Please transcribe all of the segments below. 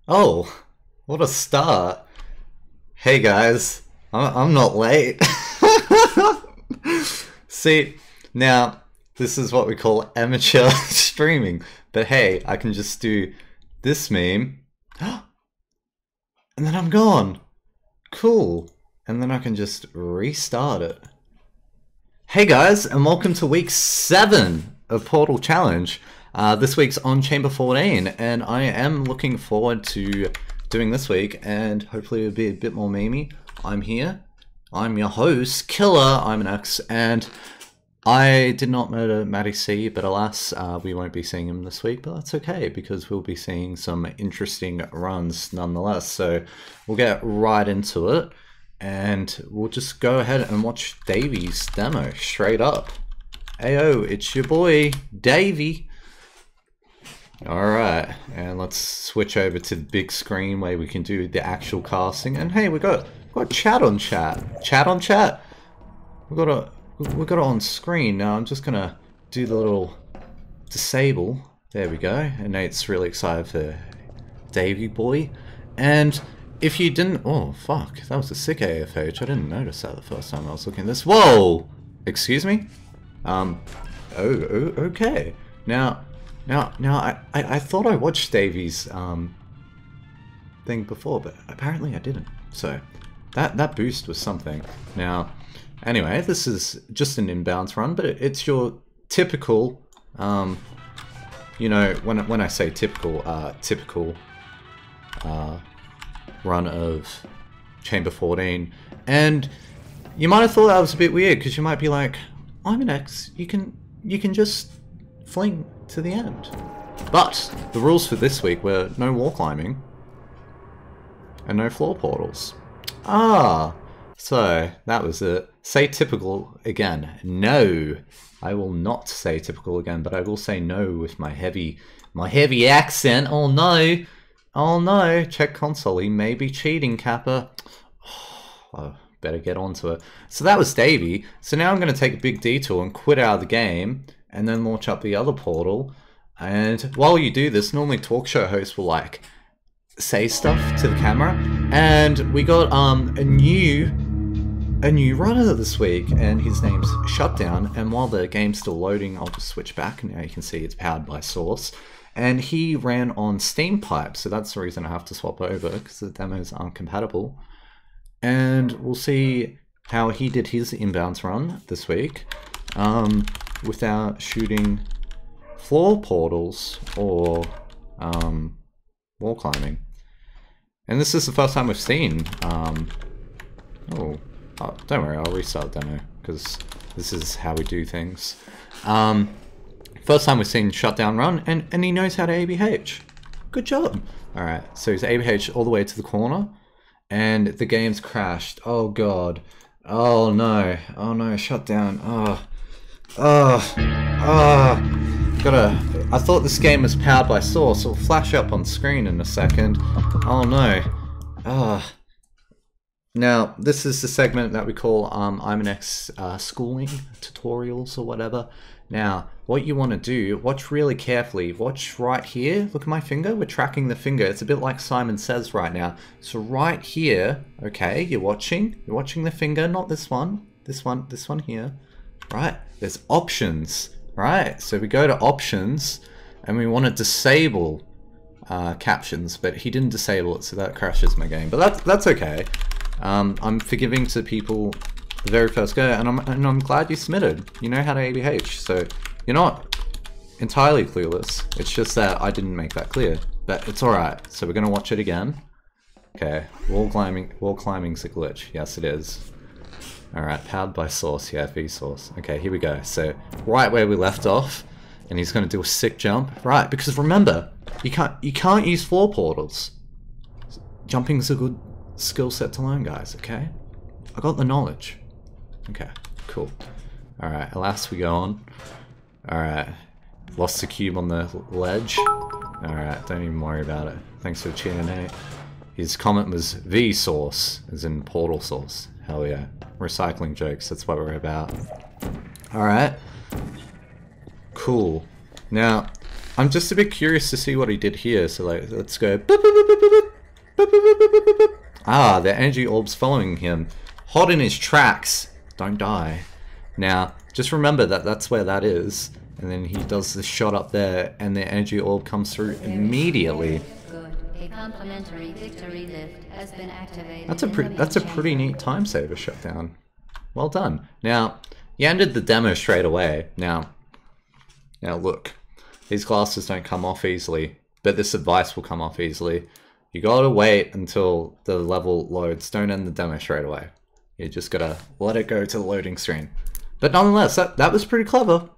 Oh, what a start. Hey guys, I'm not late. See, now, this is what we call amateur streaming. But hey, I can just do this meme, and then I'm gone. Cool. And then I can just restart it. Hey guys, and welcome to week 7 of Portal Challenge. This week's on Chamber 14, and I am looking forward to doing this week, and hopefully it'll be a bit more memey. I'm here. I'm your host, Killer. I'm an X, and I did not murder Matty C, but alas, we won't be seeing him this week, but that's okay, because we'll be seeing some interesting runs nonetheless. So we'll get right into it, and we'll just go ahead and watch Davy's demo straight up. Ayo, it's your boy, Davy. Alright, and let's switch over to the big screen where we can do the actual casting. And hey, we got chat on chat. Chat on chat. We got it on screen. Now I'm just gonna do the little disable. There we go. And Nate's really excited for Davy boy. And if you didn't, oh fuck, that was a sick AFH. I didn't notice that the first time I was looking at this. Whoa! Excuse me? Okay. Now, I thought I watched Davy's thing before, but apparently I didn't. So that boost was something. Now, anyway, this is just an inbounds run, but it's your typical, you know, when I say typical run of Chamber 14, and you might have thought that was a bit weird because you might be like, I'm an X, you can just fling to the end. But the rules for this week were no wall climbing and no floor portals. So that was it. Say typical again. No, I will not say typical again, but I will say no with my heavy accent. Oh no, check console. He may be cheating, Kappa. Oh, better get onto it. So that was Davy. So now I'm going to take a big detour and quit out of the game and then launch up the other portal. And while you do this, normally talk show hosts will like say stuff to the camera. And we got a new runner this week, and his name's Shutdown. And while the game's still loading, I'll just switch back, and now you can see it's powered by Source. And he ran on Steam Pipe, so that's the reason I have to swap over, because the demos aren't compatible. And we'll see how he did his inbounds run this week without shooting floor portals or wall climbing. And this is the first time we've seen oh, don't worry, I'll restart the demo because this is how we do things. First time we've seen Shutdown run, and he knows how to ABH. Good job. Alright, so he's ABH all the way to the corner, and the game's crashed. Oh god. Oh no, Shutdown. I thought this game was powered by Source. It'll flash up on screen in a second. Oh no. Now, this is the segment that we call I'm an X schooling tutorials or whatever. Now, what you want to do, watch really carefully. Watch right here. Look at my finger. We're tracking the finger. It's a bit like Simon Says right now. So right here, okay, you're watching the finger, not this one. This one here. Right? There's options. Right, so we go to options, and we want to disable captions, but he didn't disable it, so that crashes my game. But that's okay. I'm forgiving to people the very first go, and I'm glad you submitted. You know how to ABH, so you're not entirely clueless. It's just that I didn't make that clear, but it's alright. So we're gonna watch it again. Okay, wall climbing's a glitch. Yes, it is. Alright, powered by Source, yeah, Vsauce. Okay, here we go. So, right where we left off, and he's gonna do a sick jump. Right, because remember, you can't use floor portals. Jumping's a good skill set to learn, guys, okay? I got the knowledge. Okay, cool. Alright, alas we go on. Alright, lost the cube on the ledge. Alright, don't even worry about it. Thanks for cheating, Nate. His comment was Vsauce, as in portal source. Hell yeah. Recycling jokes, that's what we're about. Alright. Cool. Now, I'm just a bit curious to see what he did here. So like, let's go. Ah, the energy orb's following him. Hot in his tracks. Don't die. Now, just remember that that's where that is. And then he does the shot up there, and the energy orb comes through immediately. Good. A complimentary victory lift has been activated. That's a pretty neat time saver shutdown. Well done. Now, you ended the demo straight away. Now look, these glasses don't come off easily, but this advice will come off easily. You gotta wait until the level loads. Don't end the demo straight away. You just gotta let it go to the loading screen. But nonetheless, that was pretty clever.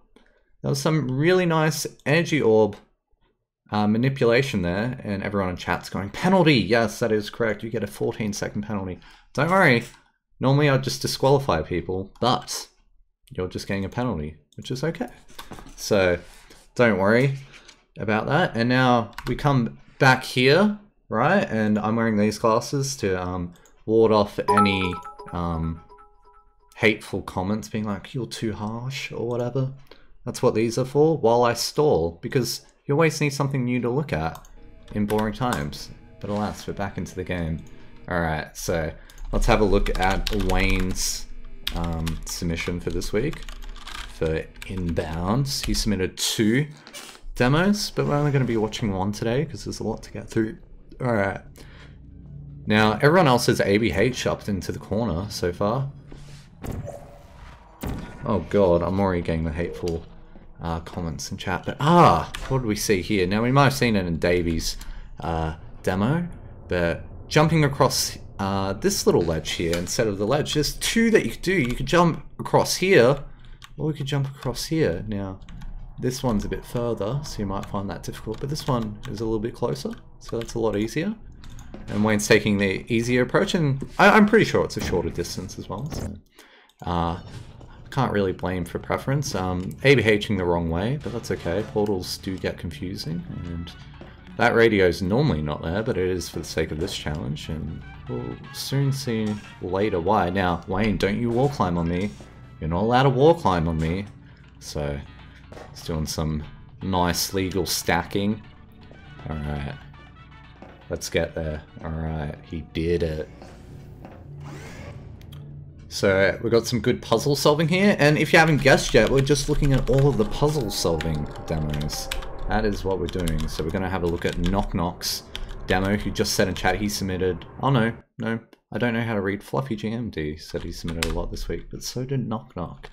That was some really nice energy orb manipulation there, and everyone in chat's going, penalty! Yes, that is correct. You get a 14-second penalty. Don't worry. Normally I'd just disqualify people, but you're just getting a penalty, which is okay. So don't worry about that. And now we come back here, right? And I'm wearing these glasses to ward off any hateful comments being like, you're too harsh or whatever. That's what these are for, while I stall, because you always need something new to look at in boring times. But alas, we're back into the game. Alright, so let's have a look at Wayne's submission for this week. For Inbounds, he submitted 2 demos, but we're only going to be watching 1 today because there's a lot to get through. Alright. Now, everyone else has ABH upped into the corner so far. Oh god, I'm already getting the hateful comments in chat. But what do we see here? Now, we might have seen it in Davy's demo, but jumping across this little ledge here instead of the ledge, there's 2 that you could do. You could jump across here, or we could jump across here. Now, this one's a bit further, so you might find that difficult, but this one is a little bit closer, so that's a lot easier. And Wayne's taking the easier approach, and I'm pretty sure it's a shorter distance as well, so can't really blame for preference. ABHing the wrong way, but that's okay. Portals do get confusing, and that radio's normally not there, but it is for the sake of this challenge, and we'll soon see later why. Now, Wayne, don't you wall climb on me. You're not allowed to wall climb on me. So, he's doing some nice legal stacking. Alright. Let's get there. Alright, he did it. So, we've got some good puzzle solving here, and if you haven't guessed yet, we're just looking at all of the puzzle solving demos. That is what we're doing. So we're going to have a look at Knock Knock's demo, who just said in chat he submitted... Oh no, I don't know how to read. Fluffy GMD said he submitted a lot this week, but so did Knock Knock.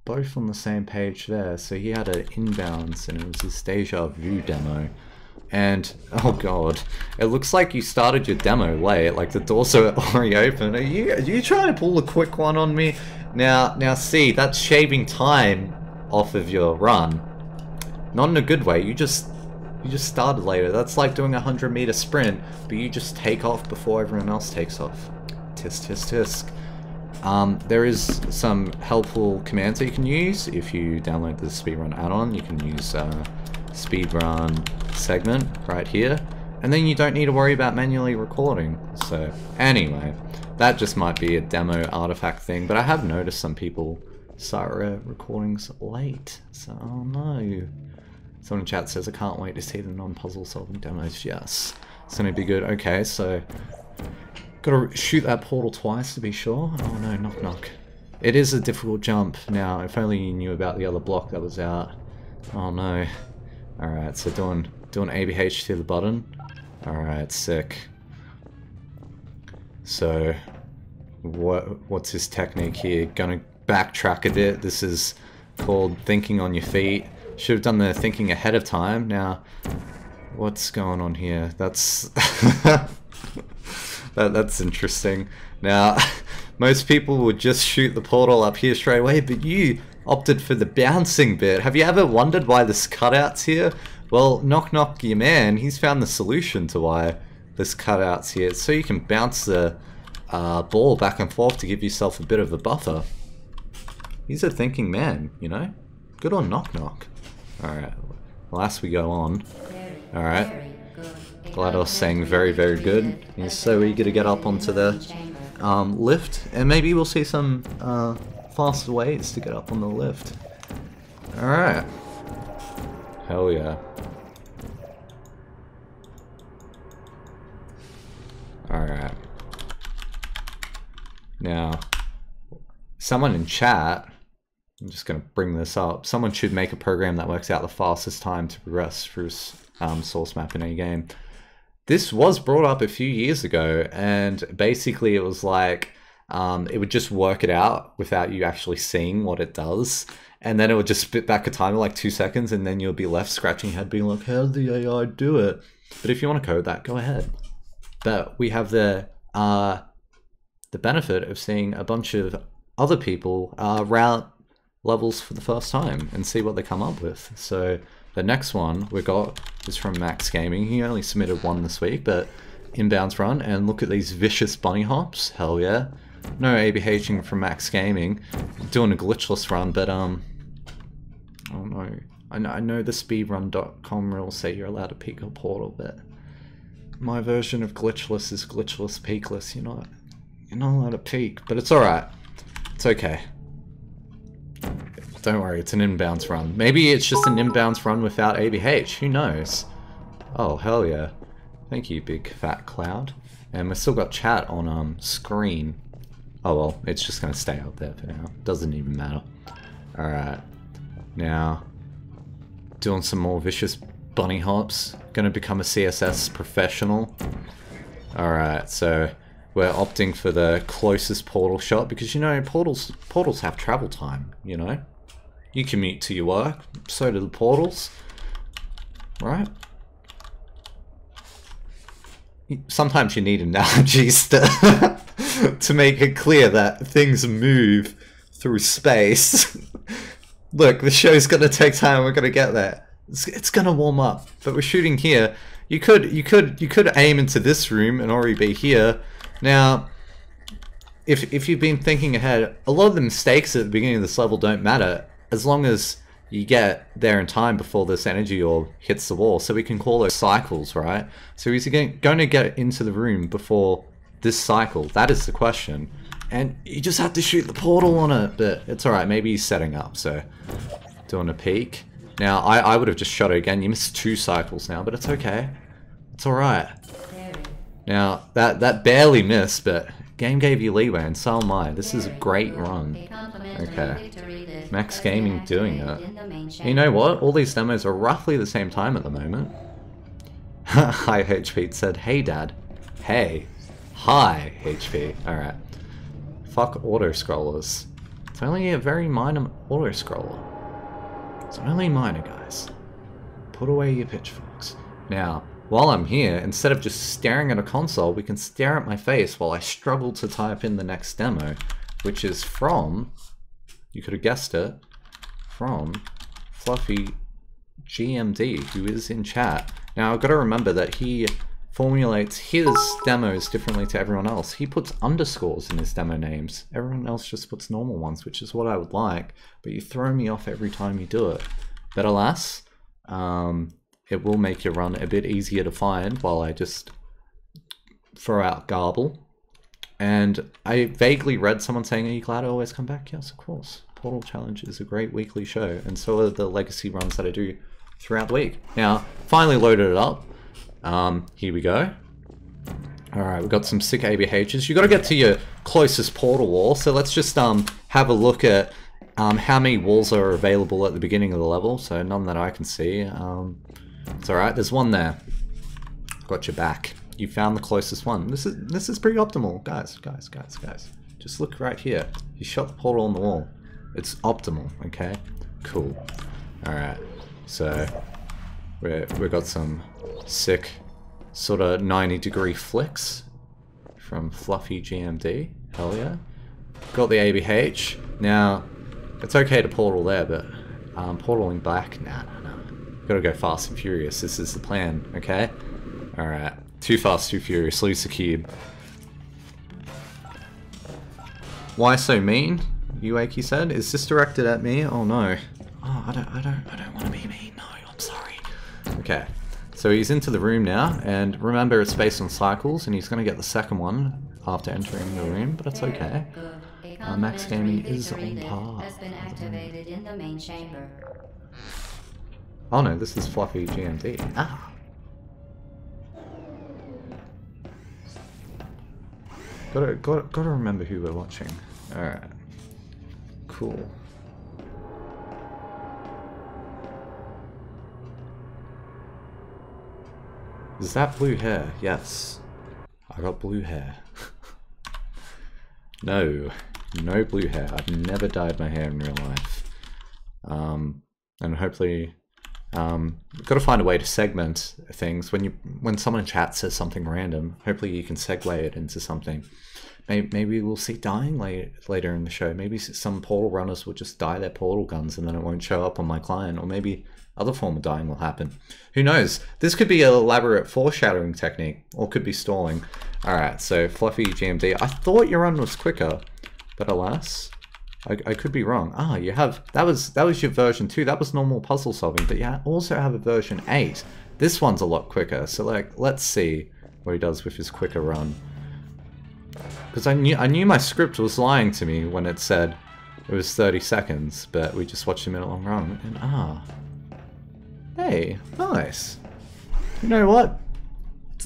Both on the same page there. So he had an Inbounds, and it was his Deja Vu demo. And, oh god, it looks like you started your demo late, like the doors are already open. Are you trying to pull a quick one on me? Now see, that's shaving time off of your run. Not in a good way, you just started later. That's like doing a 100-meter sprint, but you just take off before everyone else takes off. Tisk tisk tisk. There is some helpful commands that you can use. If you download the speedrun add-on, you can use speedrun segment right here, and then you don't need to worry about manually recording. So anyway, that just might be a demo artifact thing, but I have noticed some people start recordings late, so oh no. Someone in chat says, I can't wait to see the non-puzzle solving demos. Yes, it's gonna be good. Okay, so gotta shoot that portal twice to be sure. Oh no, knock knock. It is a difficult jump. Now, if only you knew about the other block that was out. Oh no. Alright, so doing ABH to the button. Alright, sick. So, what's his technique here? Gonna backtrack a bit. This is called thinking on your feet. Should have done the thinking ahead of time. Now, what's going on here? That's that's interesting. Now, most people would just shoot the portal up here straight away, but you opted for the bouncing bit. Have you ever wondered why this cutout's here? Well, Knock Knock, your man, he's found the solution to why this cutout's here. So you can bounce the ball back and forth to give yourself a bit of a buffer. He's a thinking man, you know? Good on Knock Knock. Alright, last we go on. Alright. GLaDOS saying very, very good. He's so eager to get up onto the lift. And maybe we'll see some faster ways to get up on the lift. Alright. Hell yeah. someone in chat, I'm just going to bring this up, someone should make a program that works out the fastest time to progress through source map in a game. This was brought up a few years ago, and basically it was like, it would just work it out without you actually seeing what it does. And then it would just spit back a timer like 2 seconds, and then you'll be left scratching your head being like, how did the AI do it? But if you want to code that, go ahead. But we have the benefit of seeing a bunch of other people route levels for the first time and see what they come up with. So the next one we got is from Max Gaming. He only submitted one this week, but inbounds run, and look at these vicious bunny hops. Hell yeah. No ABHing from Max Gaming. Doing a glitchless run, but oh no. I know the speedrun.com rules say you're allowed to peek a portal, but my version of glitchless is glitchless peakless. You're not allowed to peek, but it's alright. It's okay. Don't worry, it's an inbounds run. Maybe it's just an inbounds run without ABH, who knows? Oh, hell yeah. Thank you, big fat cloud. And we've still got chat on screen. Oh well, it's just gonna stay up there for now. Doesn't even matter. Alright. Now, doing some more vicious bunny hops. Gonna become a CSS professional. Alright, so we're opting for the closest portal shot because, you know, portals have travel time, you know? You commute to your work, so do the portals, right? Sometimes you need analogies to make it clear that things move through space. Look, the show's gonna take time, we're gonna get there. It's gonna warm up, but we're shooting here. You could aim into this room and already be here. Now, if you've been thinking ahead, a lot of the mistakes at the beginning of this level don't matter, as long as you get there in time before this energy orb hits the wall. So we can call those cycles, right? So is he going to get into the room before this cycle? That is the question. And you just have to shoot the portal on it, but it's alright, maybe he's setting up, so doing a peek. Now, I would have just shot it again. You missed 2 cycles now, but it's okay. It's alright. Now, that barely missed, but game gave you leeway, and so am I. This is a great run. Okay. Max Gaming doing it. You know what? All these demos are roughly the same time at the moment. Hi, HP said, hey dad. Hey. Hi, HP. Alright. Fuck auto-scrollers. It's only a very minor auto-scroller. It's only minor, guys. Put away your pitchforks. Now, while I'm here, instead of just staring at a console, we can stare at my face while I struggle to type in the next demo, which is from, you could have guessed it, from Fluffy GMD, who is in chat. Now, I've got to remember that he formulates his demos differently to everyone else. He puts underscores in his demo names. Everyone else just puts normal ones, which is what I would like, but you throw me off every time you do it. But alas, it will make your run a bit easier to find while I just throw out garble. And I vaguely read someone saying, are you glad I always come back? Yes, of course. Portal Challenge is a great weekly show, and so are the legacy runs that I do throughout the week. Now, finally loaded it up. Here we go. Alright, we've got some sick ABHs. You got to get to your closest portal wall, so let's just have a look at how many walls are available at the beginning of the level. So none that I can see. It's alright, there's one there. Got your back. You found the closest one. This is pretty optimal, guys. Just look right here. You shot the portal on the wall. It's optimal, okay? Cool. Alright, so we've got some sick sort of 90-degree flicks from Fluffy GMD. Hell yeah. Got the ABH. Now, it's okay to portal there, but portaling back, nah. Gotta go fast and furious. This is the plan, okay? Alright. Too fast, too furious. Lose the cube. Why so mean? Ueki said. Is this directed at me? Oh no. Oh, I don't want to be mean. No, I'm sorry. Okay. So he's into the room now, and remember it's based on cycles, and he's going to get the second one after entering the room, but it's okay. Max Gaming is on par. Oh no, this is Fluffy GMD. Ah! Gotta remember who we're watching. Alright. cool. Is that blue hair? Yes. I got blue hair. No. No blue hair. I've never dyed my hair in real life. And hopefully... you've got to find a way to segment things. When someone in chat says something random, hopefully you can segue it into something. Maybe we'll see dyeing later in the show. Maybe some portal runners will just dye their portal guns and then it won't show up on my client. Or maybe other form of dyeing will happen. Who knows? This could be an elaborate foreshadowing technique. Or could be stalling. Alright, so Fluffy GMD. I thought your run was quicker. But alas, I could be wrong. Ah, you have... That was your version 2. That was normal puzzle solving. But you also have a version 8. This one's a lot quicker. So, like, let's see what he does with his quicker run. Because I knew my script was lying to me when it said it was 30 seconds, but we just watched a minute long run, and hey, nice. You know what?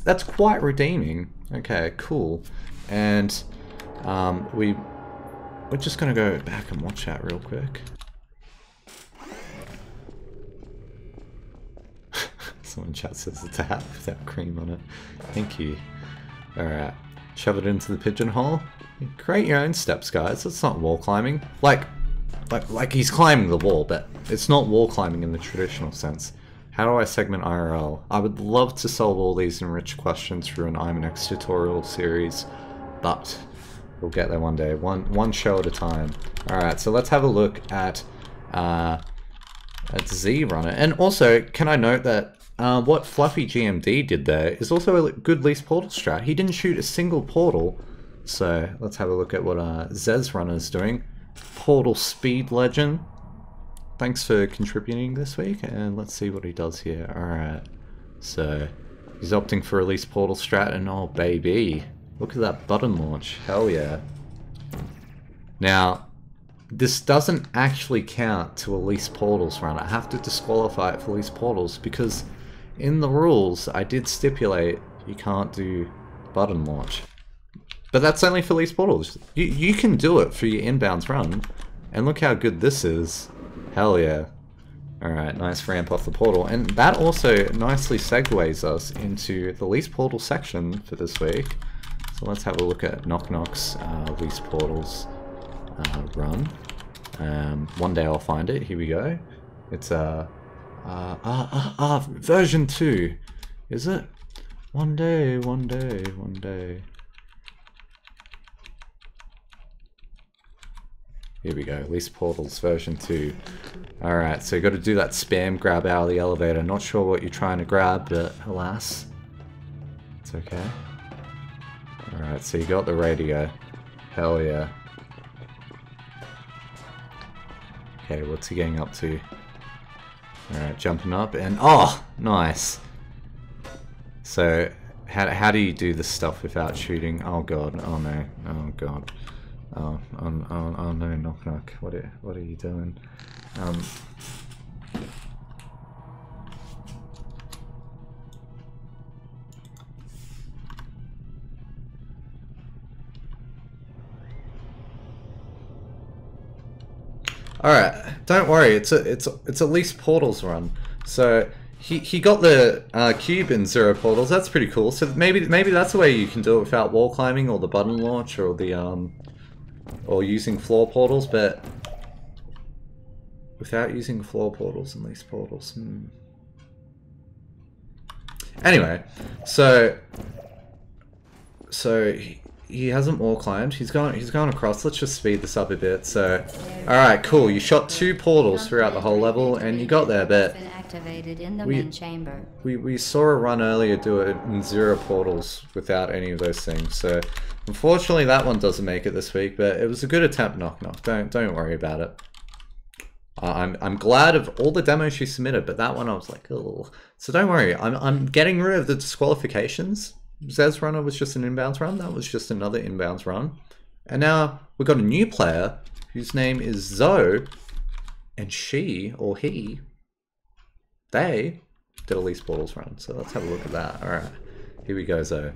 That's quite redeeming. Okay, cool. And we're just gonna go back and watch that real quick. Someone in chat says it's a hat without cream on it. Thank you. Alright. Shove it into the pigeonhole. Create your own steps, guys. It's not wall climbing. Like he's climbing the wall, but it's not wall climbing in the traditional sense. How do I segment IRL? I would love to solve all these enriched questions through an IMNX tutorial series, but we'll get there one day. One show at a time. Alright, so let's have a look at Z Runner. And also, can I note that what Fluffy GMD did there is also a good least portal strat. He didn't shoot a single portal. So let's have a look at what Zez Runner's doing. Portal Speed Legend. Thanks for contributing this week, and let's see what he does here. Alright, so he's opting for a least portal strat, and oh baby, look at that button launch. Hell yeah. Now, this doesn't actually count to a least portals run. I have to disqualify it for least portals because in the rules I did stipulate you can't do button launch. But that's only for least portals. You can do it for your inbounds run, and look how good this is. Hell yeah. Alright, nice ramp off the portal. And that also nicely segues us into the least portal section for this week. So let's have a look at Knock Knock's least portals run. One day I'll find it. Here we go. It's version 2. Is it? One day, one day, one day. Here we go, least portals version 2. Alright, so you got to do that spam grab out of the elevator. Not sure what you're trying to grab, but alas, it's okay. Alright, so you got the radio. Hell yeah. Okay, what's he getting up to? Alright, jumping up and oh, nice. So how do you do this stuff without shooting? Oh god, oh no, oh god. Oh no, Knock Knock. What are you doing? Alright, don't worry, it's a least portals run. So he got the cube in 0 portals, that's pretty cool. So maybe that's the way you can do it without wall climbing or the button launch or the or using floor portals, but without using floor portals and least portals. Anyway, so he hasn't wall climbed. He's gone across. Let's just speed this up a bit. So, all right, cool. You shot 2 portals throughout the whole level, and you got there. But we saw a run earlier do it in 0 portals without any of those things. So, unfortunately, that one doesn't make it this week. But it was a good attempt, Knock Knock. Don't worry about it. I'm glad of all the demos she submitted, but that one I was like, oh. So don't worry. I'm getting rid of the disqualifications. Zez Runner was just an inbounds run. That was just another inbounds run. And now we've got a new player whose name is Zoe, and she, or he, they did a least portals run. So let's have a look at that. Alright, here we go, Zoe.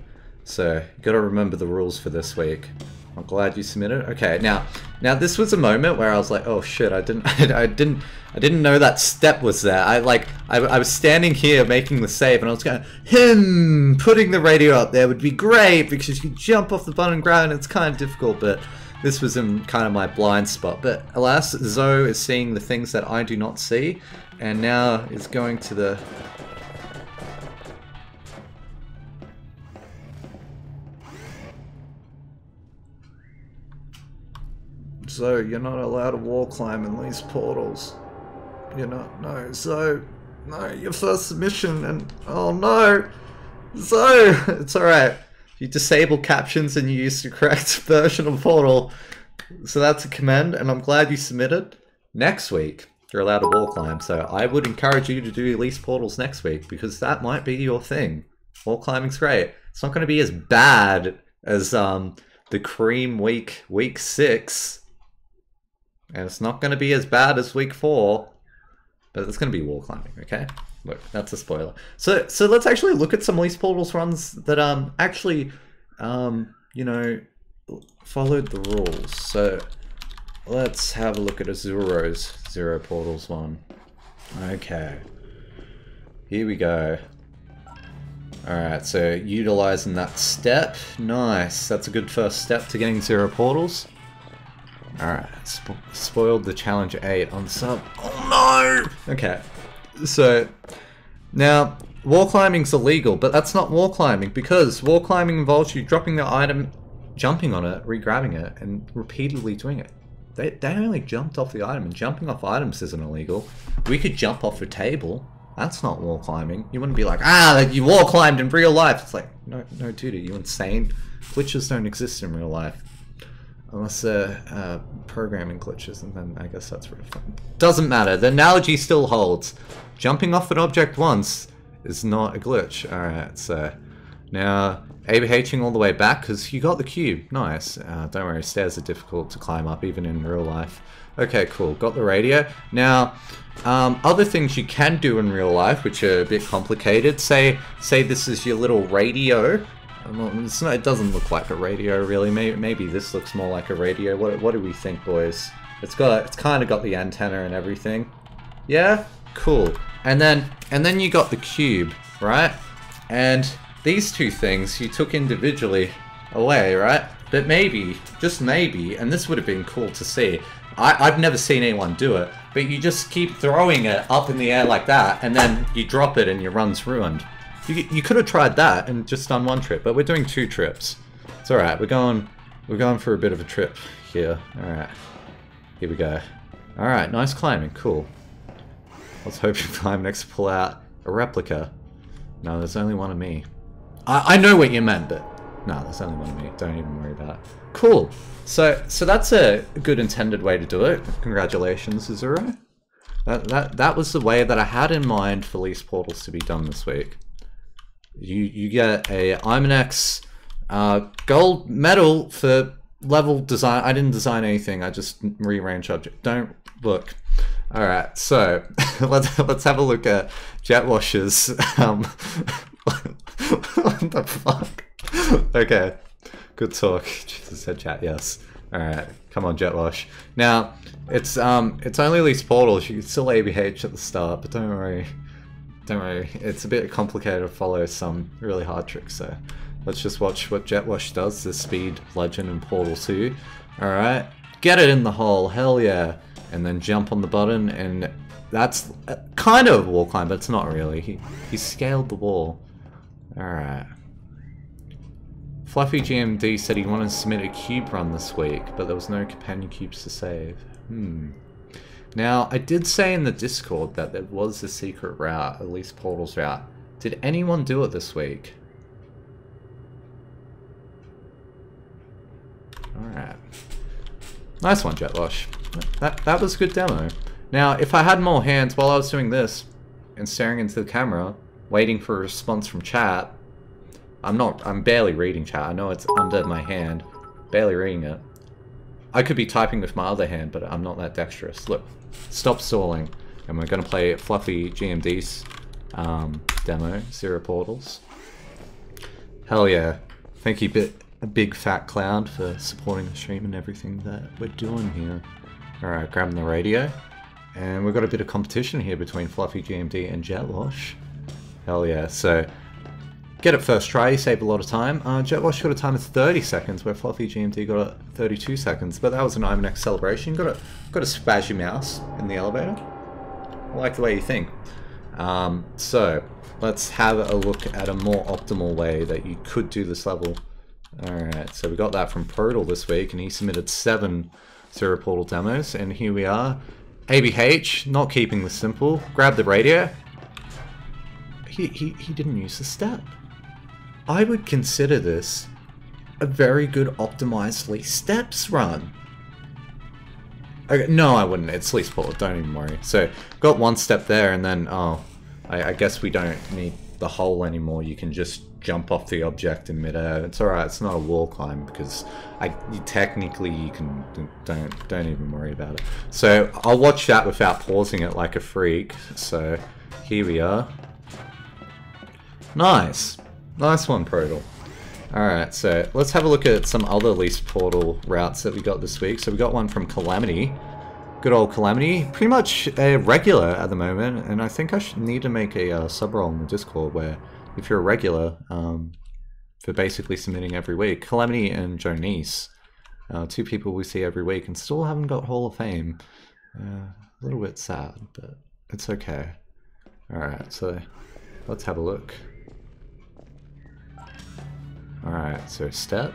So you got to remember the rules for this week. I'm glad you submitted. Okay, now this was a moment where I was like, oh shit, I didn't know that step was there. I was standing here making the save, and I was going, putting the radio up there would be great because you jump off the button and grab it, and it's kind of difficult, but this was in kind of my blind spot. But alas, Zoe is seeing the things that I do not see, and now is going to the... Zoe, you're not allowed to wall climb in these portals. You're not. No, Zoe. No, your first submission, and oh no, Zoe. It's alright. You disable captions and you use the correct version of Portal. So that's a commend, and I'm glad you submitted. Next week, you're allowed to wall climb, so I would encourage you to do at least Portals next week, because that might be your thing. Wall climbing's great. It's not going to be as bad as the Cream week 6. And it's not going to be as bad as week 4, but it's going to be wall climbing, okay? Look, that's a spoiler. So let's actually look at some Least Portals runs that actually, you know, followed the rules. So let's have a look at Azuro's Zero Portals one. Okay. Here we go. Alright, so utilizing that step. Nice. That's a good first step to getting Zero Portals. Alright, spoiled the challenge 8 on sub. Oh no! Okay, so now wall climbing's illegal, but that's not wall climbing, because wall climbing involves you dropping the item, jumping on it, re-grabbing it, and repeatedly doing it. They only jumped off the item, and jumping off items isn't illegal. We could jump off a table. That's not wall climbing. You wouldn't be like, you wall climbed in real life. It's like, no, dude, are you insane? Glitches don't exist in real life. Unless programming glitches, and then I guess that's really fun. Doesn't matter, the analogy still holds. Jumping off an object once is not a glitch. Alright, so now ABHing all the way back, because you got the cube. Nice. Don't worry, stairs are difficult to climb up, even in real life. Okay, cool. Got the radio. Now, other things you can do in real life, which are a bit complicated. Say this is your little radio. It doesn't look like a radio, really. Maybe this looks more like a radio. What do we think, boys? It's kind of got the antenna and everything. Yeah, cool. And then you got the cube, right? And these two things you took individually away, right? But maybe, just maybe, and this would have been cool to see. I've never seen anyone do it, but you just keep throwing it up in the air like that, and then you drop it and your run's ruined. You could have tried that and just done one trip, but we're doing 2 trips. It's alright, we're going for a bit of a trip here. Alright. Here we go. Alright, nice climbing, cool. I was hoping Climb next to pull out a replica. No, there's only one of me. I know what you meant, but no, there's only one of me. Don't even worry about it. Cool. So that's a good intended way to do it. Congratulations, Azuro. That was the way that I had in mind for Least Portals to be done this week. You get a IMAX gold medal for level design. I didn't design anything. I just rearranged object. Don't look. All right, so let's have a look at Jetwash's. What the fuck? Okay, good talk. Jesus said chat. Yes. All right, come on, Jetwash. Now it's only Least Portals. You can still ABH at the start, but don't worry. Don't worry, it's a bit complicated to follow some really hard tricks, so let's just watch what Jetwash does, the Speed Legend in Portal 2. Alright, get it in the hole, hell yeah. And then jump on the button, and that's kind of a wall climb, but it's not really. He scaled the wall. Alright. Fluffy GMD said he wanted to submit a cube run this week, but there was no companion cubes to save. Now, I did say in the Discord that there was a secret route, at least Portals route. Did anyone do it this week? Alright. Nice one, Jetwash. That was a good demo. Now, if I had more hands while I was doing this, and staring into the camera, waiting for a response from chat, I'm barely reading chat. I know it's under my hand. Barely reading it. I could be typing with my other hand, but I'm not that dexterous. Look, stop stalling. And we're going to play Fluffy GMD's demo, Zero Portals. Hell yeah. Thank you, a big fat cloud for supporting the stream and everything that we're doing here. Alright, grabbing the radio. And we've got a bit of competition here between Fluffy GMD and Jetwash. Hell yeah, so get it first try, you save a lot of time. Jetwash got a time of 30 seconds, where Fluffy GMD got a 32 seconds, but that was an IMNX celebration. Got a spazzy mouse in the elevator. I like the way you think. So, let's have a look at a more optimal way that you could do this level. Alright, so we got that from Prodal this week, and he submitted 7 Zero Portal demos, and here we are. ABH, not keeping this simple. Grab the radio. He didn't use the step. I would consider this a very good optimized least steps run. Okay, no, I wouldn't. It's least portal, don't even worry. So, got 1 step there, and then, oh, I guess we don't need the hole anymore. You can just jump off the object in midair. It's alright, it's not a wall climb, because technically you can, don't even worry about it. So, I'll watch that without pausing it like a freak. So, here we are. Nice. Nice one, Prodal. Alright, so let's have a look at some other least portal routes that we got this week. So we got one from Calamity. Good old Calamity. Pretty much a regular at the moment, and I think I should need to make a sub-role in the Discord where if you're a regular, for basically submitting every week. Calamity and Jonice, 2 people we see every week and still haven't got Hall of Fame. A little bit sad, but it's okay. Alright, so let's have a look. Alright, so step.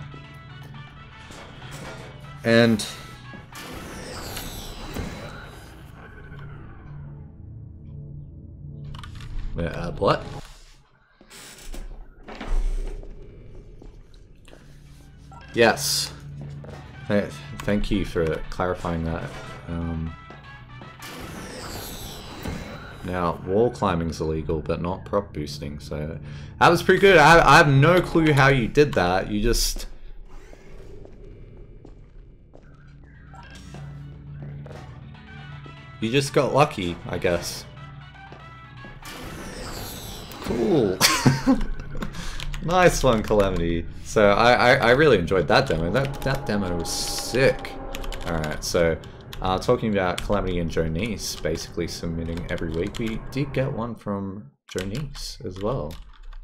And what? Yes. Thank you for clarifying that. Now, wall climbing is illegal, but not prop boosting, so that was pretty good. I have no clue how you did that. You just... got lucky, I guess. Cool. Nice one, Calamity. So I really enjoyed that demo. That demo was sick. Alright, so talking about Calamity and Jonice basically submitting every week, we did get one from Jonice as well.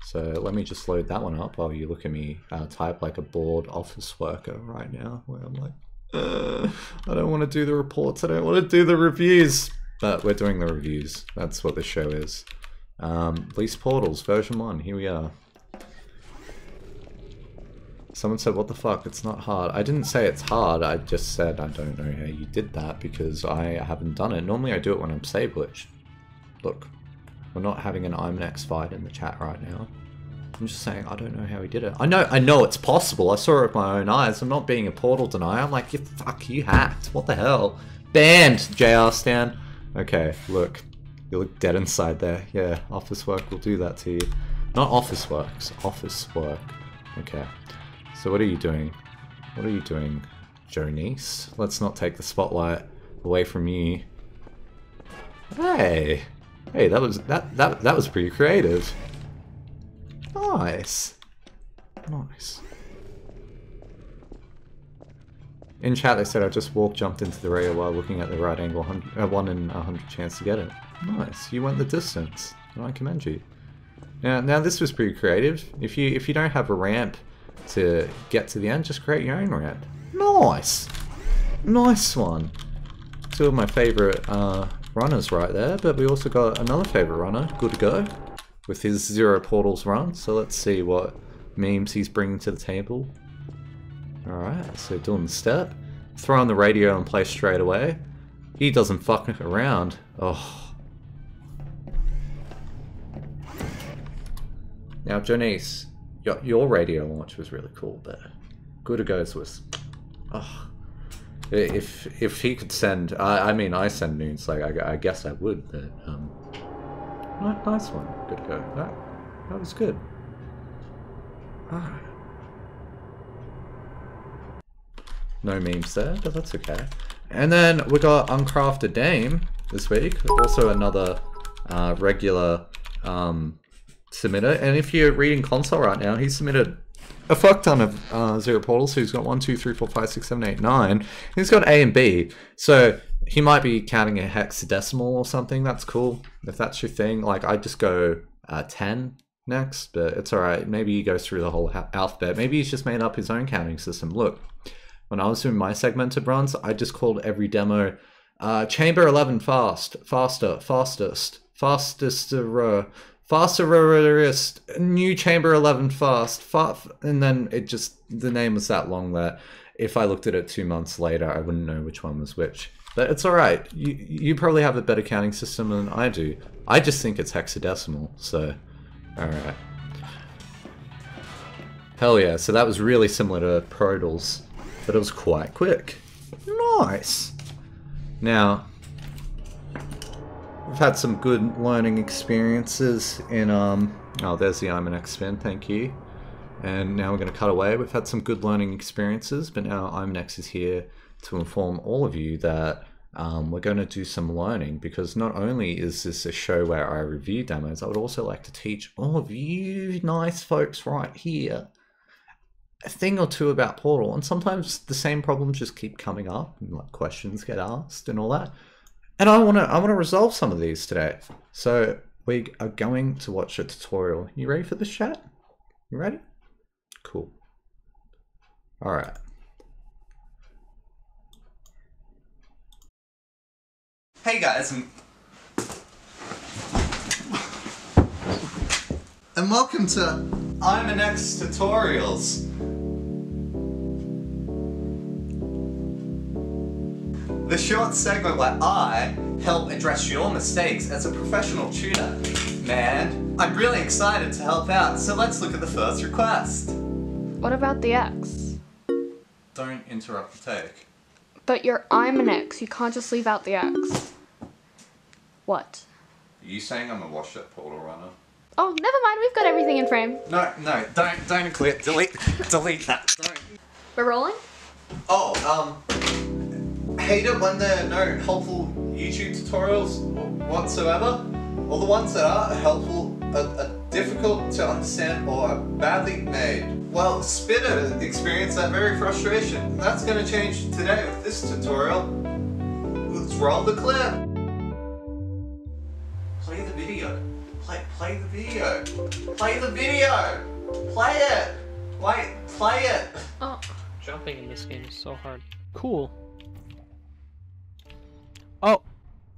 So let me just load that one up while you look at me type like a bored office worker right now, where I'm like, I don't want to do the reports, I don't want to do the reviews. But we're doing the reviews. That's what the show is. Least Portals, version 1, here we are. Someone said, what the fuck, it's not hard. I didn't say it's hard, I just said I don't know how you did that because I haven't done it. Normally I do it when I'm save glitched. Look, we're not having an IMNX fight in the chat right now. I'm just saying I don't know how he did it. I know it's possible, I saw it with my own eyes. I'm not being a Portal denier, I'm like, you hacked, what the hell? Banned, JR Stan. Okay, look. You look dead inside there. Yeah, office work will do that to you. Not office works, office work. Okay. So what are you doing? What are you doing, Jonice? Let's not take the spotlight away from you. Hey! Hey, that was pretty creative. Nice. Nice. In chat they said I just jumped into the rail while looking at the right angle, 1 in 100 chance to get it. Nice, you went the distance. I commend you. Now this was pretty creative. If you don't have a ramp to get to the end, just create your own ramp. Nice! Nice one. 2 of my favourite runners right there, but we also got another favourite runner, Good to Go, with his Zero Portals run. So let's see what memes he's bringing to the table. Alright, so doing the step. Throw on the radio and play straight away. He doesn't fuck around. Oh. Now, Jonice, your radio launch was really cool, but Good to Go's was... Oh. If he could send... I mean, I send nudes, like, I guess I would, but... nice one, Good to Go. That was good. Alright. No memes there, but that's okay. And then we got Uncrafted Dame this week, also another regular submitter. And if you're reading console right now, he submitted a fuck ton of zero portals. So he's got 1, 2, 3, 4, 5, 6, 7, 8, 9. He's got A and B. So he might be counting a hexadecimal or something. That's cool if that's your thing. Like I just go 10 next, but it's all right. Maybe he goes through the whole alphabet. Maybe he's just made up his own counting system. Look, when I was doing my segmented runs, I just called every demo chamber 11 fast, faster, fastest, fastest, fasterest, new chamber 11 fast, and then it just, the name was that long that if I looked at it 2 months later, I wouldn't know which one was which. But it's all right. You probably have a better counting system than I do. I just think it's hexadecimal, so all right. Hell yeah, so that was really similar to Prodals, but it was quite quick. Nice. Now, we've had some good learning experiences in, oh, there's the Imanex spin, thank you. And now we're going to cut away. We've had some good learning experiences, but now Imanex is here to inform all of you that we're going to do some learning, because not only is this a show where I review demos, I would also like to teach all of you nice folks right here a thing or two about Portal. And sometimes the same problems just keep coming up, and like questions get asked and all that. And I want to resolve some of these today. So we are going to watch a tutorial. You ready for this, chat? You ready? Cool. All right. Hey guys, and welcome to Imanex Tutorials. The short segment where I help address your mistakes as a professional tutor. Man, I'm really excited to help out, so let's look at the first request. What about the X? Don't interrupt the take. But I'm an X, you can't just leave out the X. What? Are you saying I'm a washed up Portal runner? Oh, never mind, we've got everything in frame. No, don't include it. Delete that. Don't. We're rolling? Oh, hate it when there are no helpful YouTube tutorials whatsoever. All the ones that are helpful are difficult to understand or are badly made. Well, Spitter experienced that very frustration. That's going to change today with this tutorial. Let's roll the clip. Play the video. Play the video. Play the video. Play it. Play it. Oh. Jumping in this game is so hard. Cool. Oh,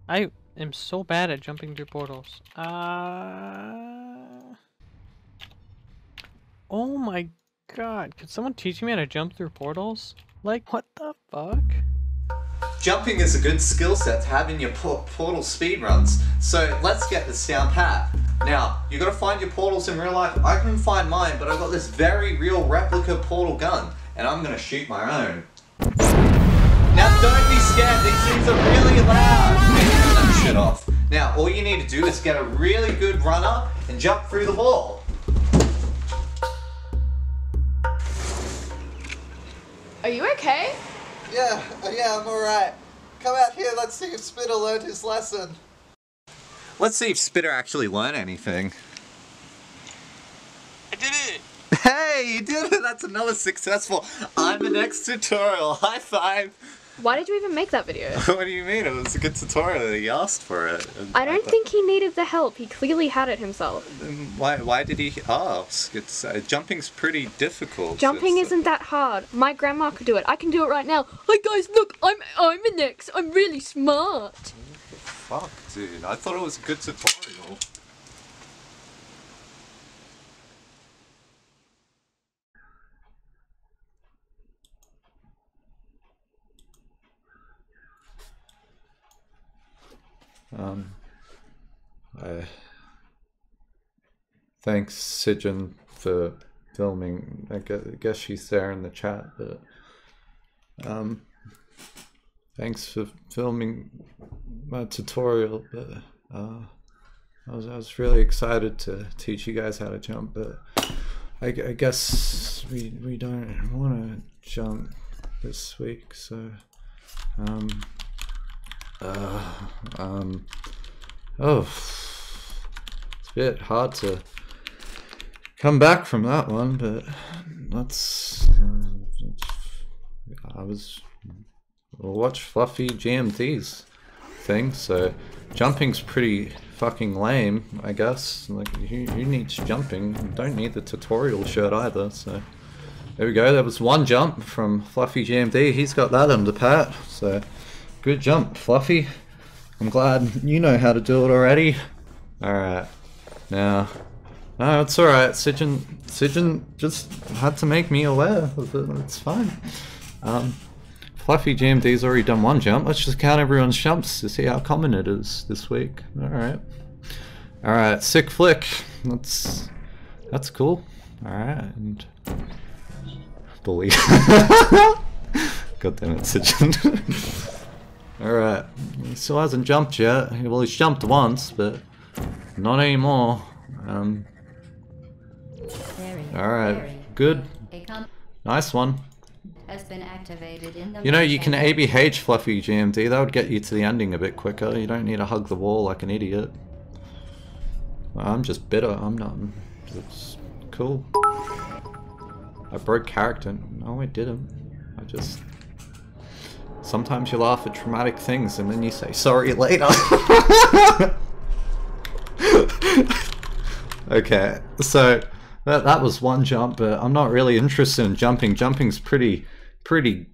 I am so bad at jumping through portals. Oh my god, could someone teach me how to jump through portals? Like, what the fuck? Jumping is a good skill set to have in your Portal speedruns, so let's get this down pat. Now, you gotta find your portals in real life. I couldn't find mine, but I've got this very real replica portal gun, and I'm gonna shoot my own. Now don't be scared, these things are really loud. Okay, turn that shit off. Now, all you need to do is get a really good run up and jump through the wall. Are you okay? Yeah, I'm alright. Come out here, let's see if Spitter learned his lesson. Let's see if Spitter actually learned anything. I did it! Hey, you did it! That's another successful Imanex tutorial. High five! Why did you even make that video? What do you mean? It was a good tutorial. He asked for it. I don't think he needed the help. He clearly had it himself. Why did he ask? It's jumping's pretty difficult. Jumping isn't that hard. My grandma could do it. I can do it right now. Hi guys, look, I'm an X. I'm really smart. Fuck, dude. I thought it was a good tutorial. Thanks, Sijin, for filming. I guess she's there in the chat, but thanks for filming my tutorial. But I was really excited to teach you guys how to jump, but I guess we don't want to jump this week, so oh, it's a bit hard to come back from that one, but we'll watch Fluffy GMT's thing, so jumping's pretty fucking lame, I guess. Like, who needs jumping? You don't need the tutorial shirt either, so there we go. There was one jump from Fluffy GMD. He's got that under pat, so good jump, Fluffy. I'm glad you know how to do it already. Alright, now, no, it's alright. Sijin just had to make me aware of it. It's fine. Fluffy GMD's already done one jump. Let's just count everyone's jumps to see how common it is this week. Alright. Alright, sick flick. That's cool. Alright, and bully. God damn it, Sijin. Alright. He still hasn't jumped yet. Well, he's jumped once, but not anymore. Alright, good. Nice one. Has been activated in the you know, you can ABH Fluffy GMD. That would get you to the ending a bit quicker. You don't need to hug the wall like an idiot. Well, I'm just bitter. I'm not. It's cool. I broke character. No, I didn't. I just... Sometimes you laugh at traumatic things and then you say sorry later. Okay, so that was one jump, but I'm not really interested in jumping. Jumping's pretty... I'm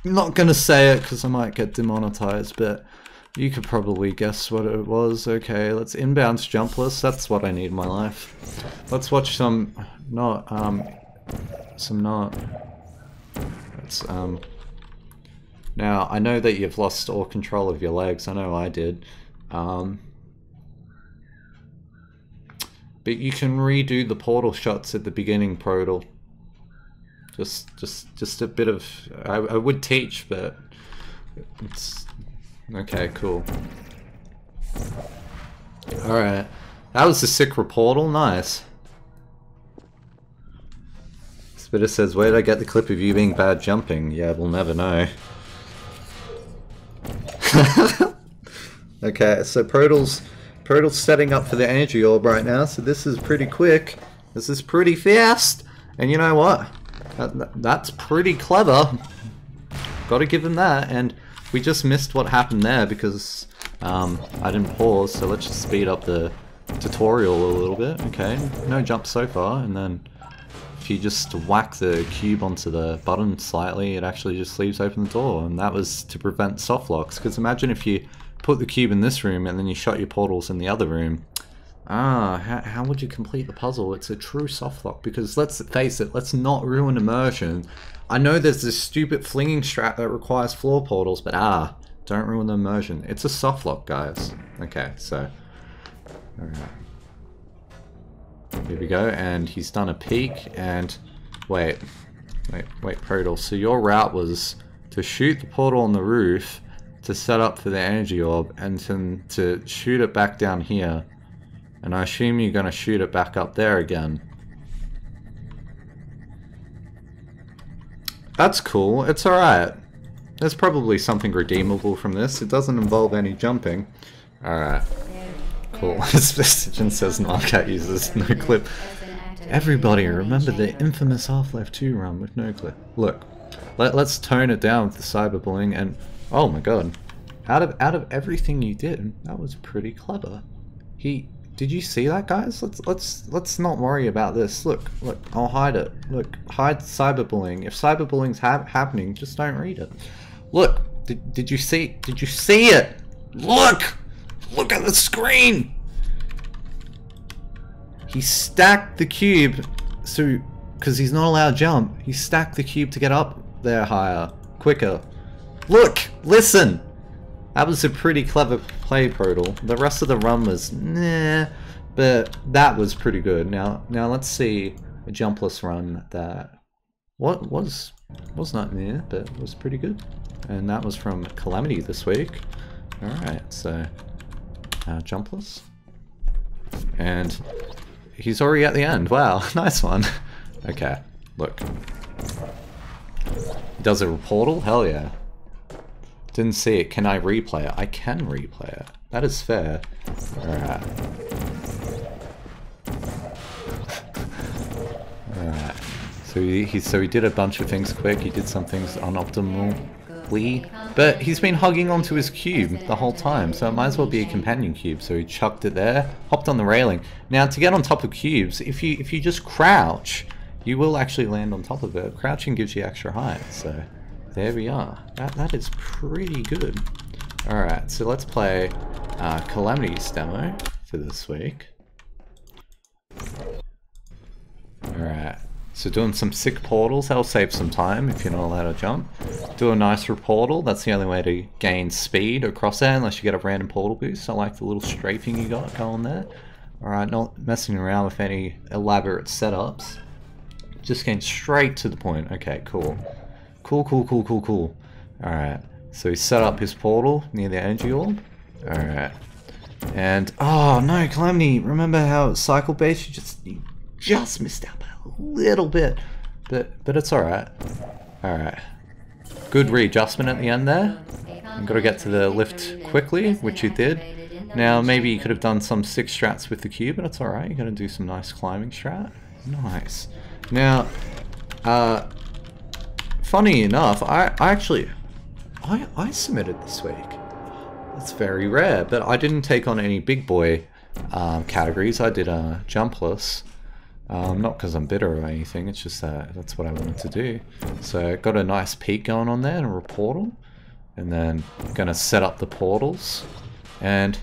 not gonna say it because I might get demonetized, but you could probably guess what it was. Okay, let's inbounds jumpless. That's what I need in my life. Let's watch some not. It's now I know that you've lost all control of your legs. I know I did. But you can redo the portal shots at the beginning, Prodal. Just a bit of... I would teach, but... It's... Okay, cool. Alright. That was a sick reportal, nice. Spitter says, where did I get the clip of you being bad jumping? Yeah, we'll never know. Okay, so Prodal's setting up for the energy orb right now, so this is pretty quick. This is pretty fast. And you know what? That's pretty clever. Gotta give him that. And we just missed what happened there because I didn't pause, so let's just speed up the tutorial a little bit. Okay, no jump so far, and then if you just whack the cube onto the button slightly, it actually just leaves open the door, and that was to prevent soft locks, because imagine if you put the cube in this room and then you shut your portals in the other room. How would you complete the puzzle? It's a true softlock, because let's face it, let's not ruin immersion. I know there's this stupid flinging strat that requires floor portals, but don't ruin the immersion. It's a softlock, guys. Okay, so... Alright. Here we go, and he's done a peek, and... Wait, Prodal. So your route was to shoot the portal on the roof, to set up for the energy orb, and then to shoot it back down here. And I assume you're going to shoot it back up there again. That's cool. It's alright. There's probably something redeemable from this. It doesn't involve any jumping. Alright. Cool. Suggestion says Narcat uses no clip. Everybody remember the infamous Half-Life 2 run with no clip. Look, let's tone it down with the cyberbullying, and oh my god. Out of everything you did, that was pretty clever. Did you see that, guys? Let's not worry about this. Look, I'll hide it. Look, hide cyberbullying. If cyberbullying's happening, just don't read it. Look, did you see it? Look at the screen. He stacked the cube, so because he's not allowed to jump, he stacked the cube to get up there higher, quicker. Look, listen. That was a pretty clever play, Prodal. The rest of the run was nah, but that was pretty good. Now let's see a jumpless run that was not near, but was pretty good. And that was from Calamity this week. Alright, so jumpless. And he's already at the end. Wow, nice one. Okay, look. He does a portal? Hell yeah. Didn't see it. Can I replay it? I can replay it. That is fair. Alright. So he did a bunch of things quick. He did some things unoptimally, but he's been hugging onto his cube the whole time, so it might as well be a companion cube. So he chucked it there, hopped on the railing. Now to get on top of cubes, if you just crouch, you will actually land on top of it. Crouching gives you extra height, so there we are. That is pretty good. All right, so let's play Calamity's demo for this week. Alright, so doing some sick portals, that'll save some time if you're not allowed to jump. Do a nicer portal, that's the only way to gain speed across there unless you get a random portal boost. I like the little strafing you got going there. Alright, not messing around with any elaborate setups. Just getting straight to the point. Okay, cool. Cool. Alright, so he set up his portal near the energy orb. Alright. And, oh no, Calamity, remember how cycle based? You just missed out by a little bit, but it's alright. Alright. Good readjustment at the end there. You've got to get to the lift quickly, which you did. Now, maybe you could have done some sick strats with the cube, but it's alright. You're going to do some nice climbing strat. Nice. Now, funny enough, I submitted this week. It's very rare, but I didn't take on any big boy categories. I did a jumpless. Not because I'm bitter or anything, it's just that that's what I wanted to do. So got a nice peak going on there and a portal. And then gonna set up the portals. And,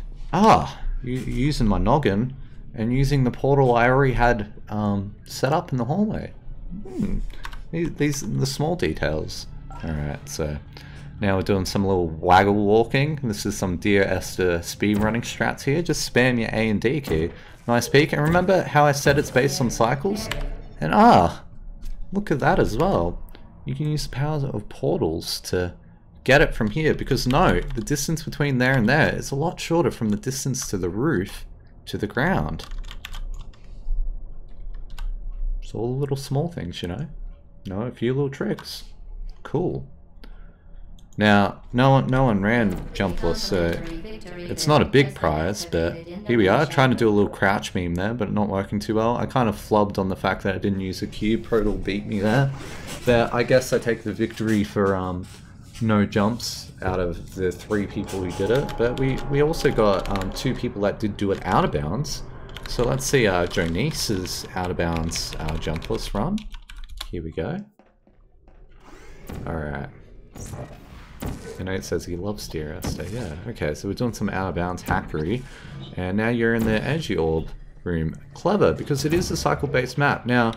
using my noggin and using the portal I already had set up in the hallway. These are the small details. Alright, so now we're doing some little waggle walking. This is some Dear Esther speedrunning strats here. Just spam your A and D key. Nice peek. And remember how I said it's based on cycles? And look at that as well. You can use the powers of portals to get it from here. Because no, the distance between there and there is a lot shorter from the distance to the roof to the ground. It's all the little small things, you know. Know a few little tricks. Cool. Now, no one ran jumpless, so it's not a big prize, but here we are, trying to do a little crouch meme there, but not working too well. I kind of flubbed on the fact that I didn't use a cube. Protal beat me there. But I guess I take the victory for no jumps out of the 3 people who did it. But we also got 2 people that did do it out of bounds. So let's see Jonice's out of bounds jumpless run. Here we go. Alright. You know, it says he loves Dear Esther. Yeah, okay, so we're doing some out-of-bounds hackery. And now you're in the energy orb room. Clever, because it is a cycle-based map. Now,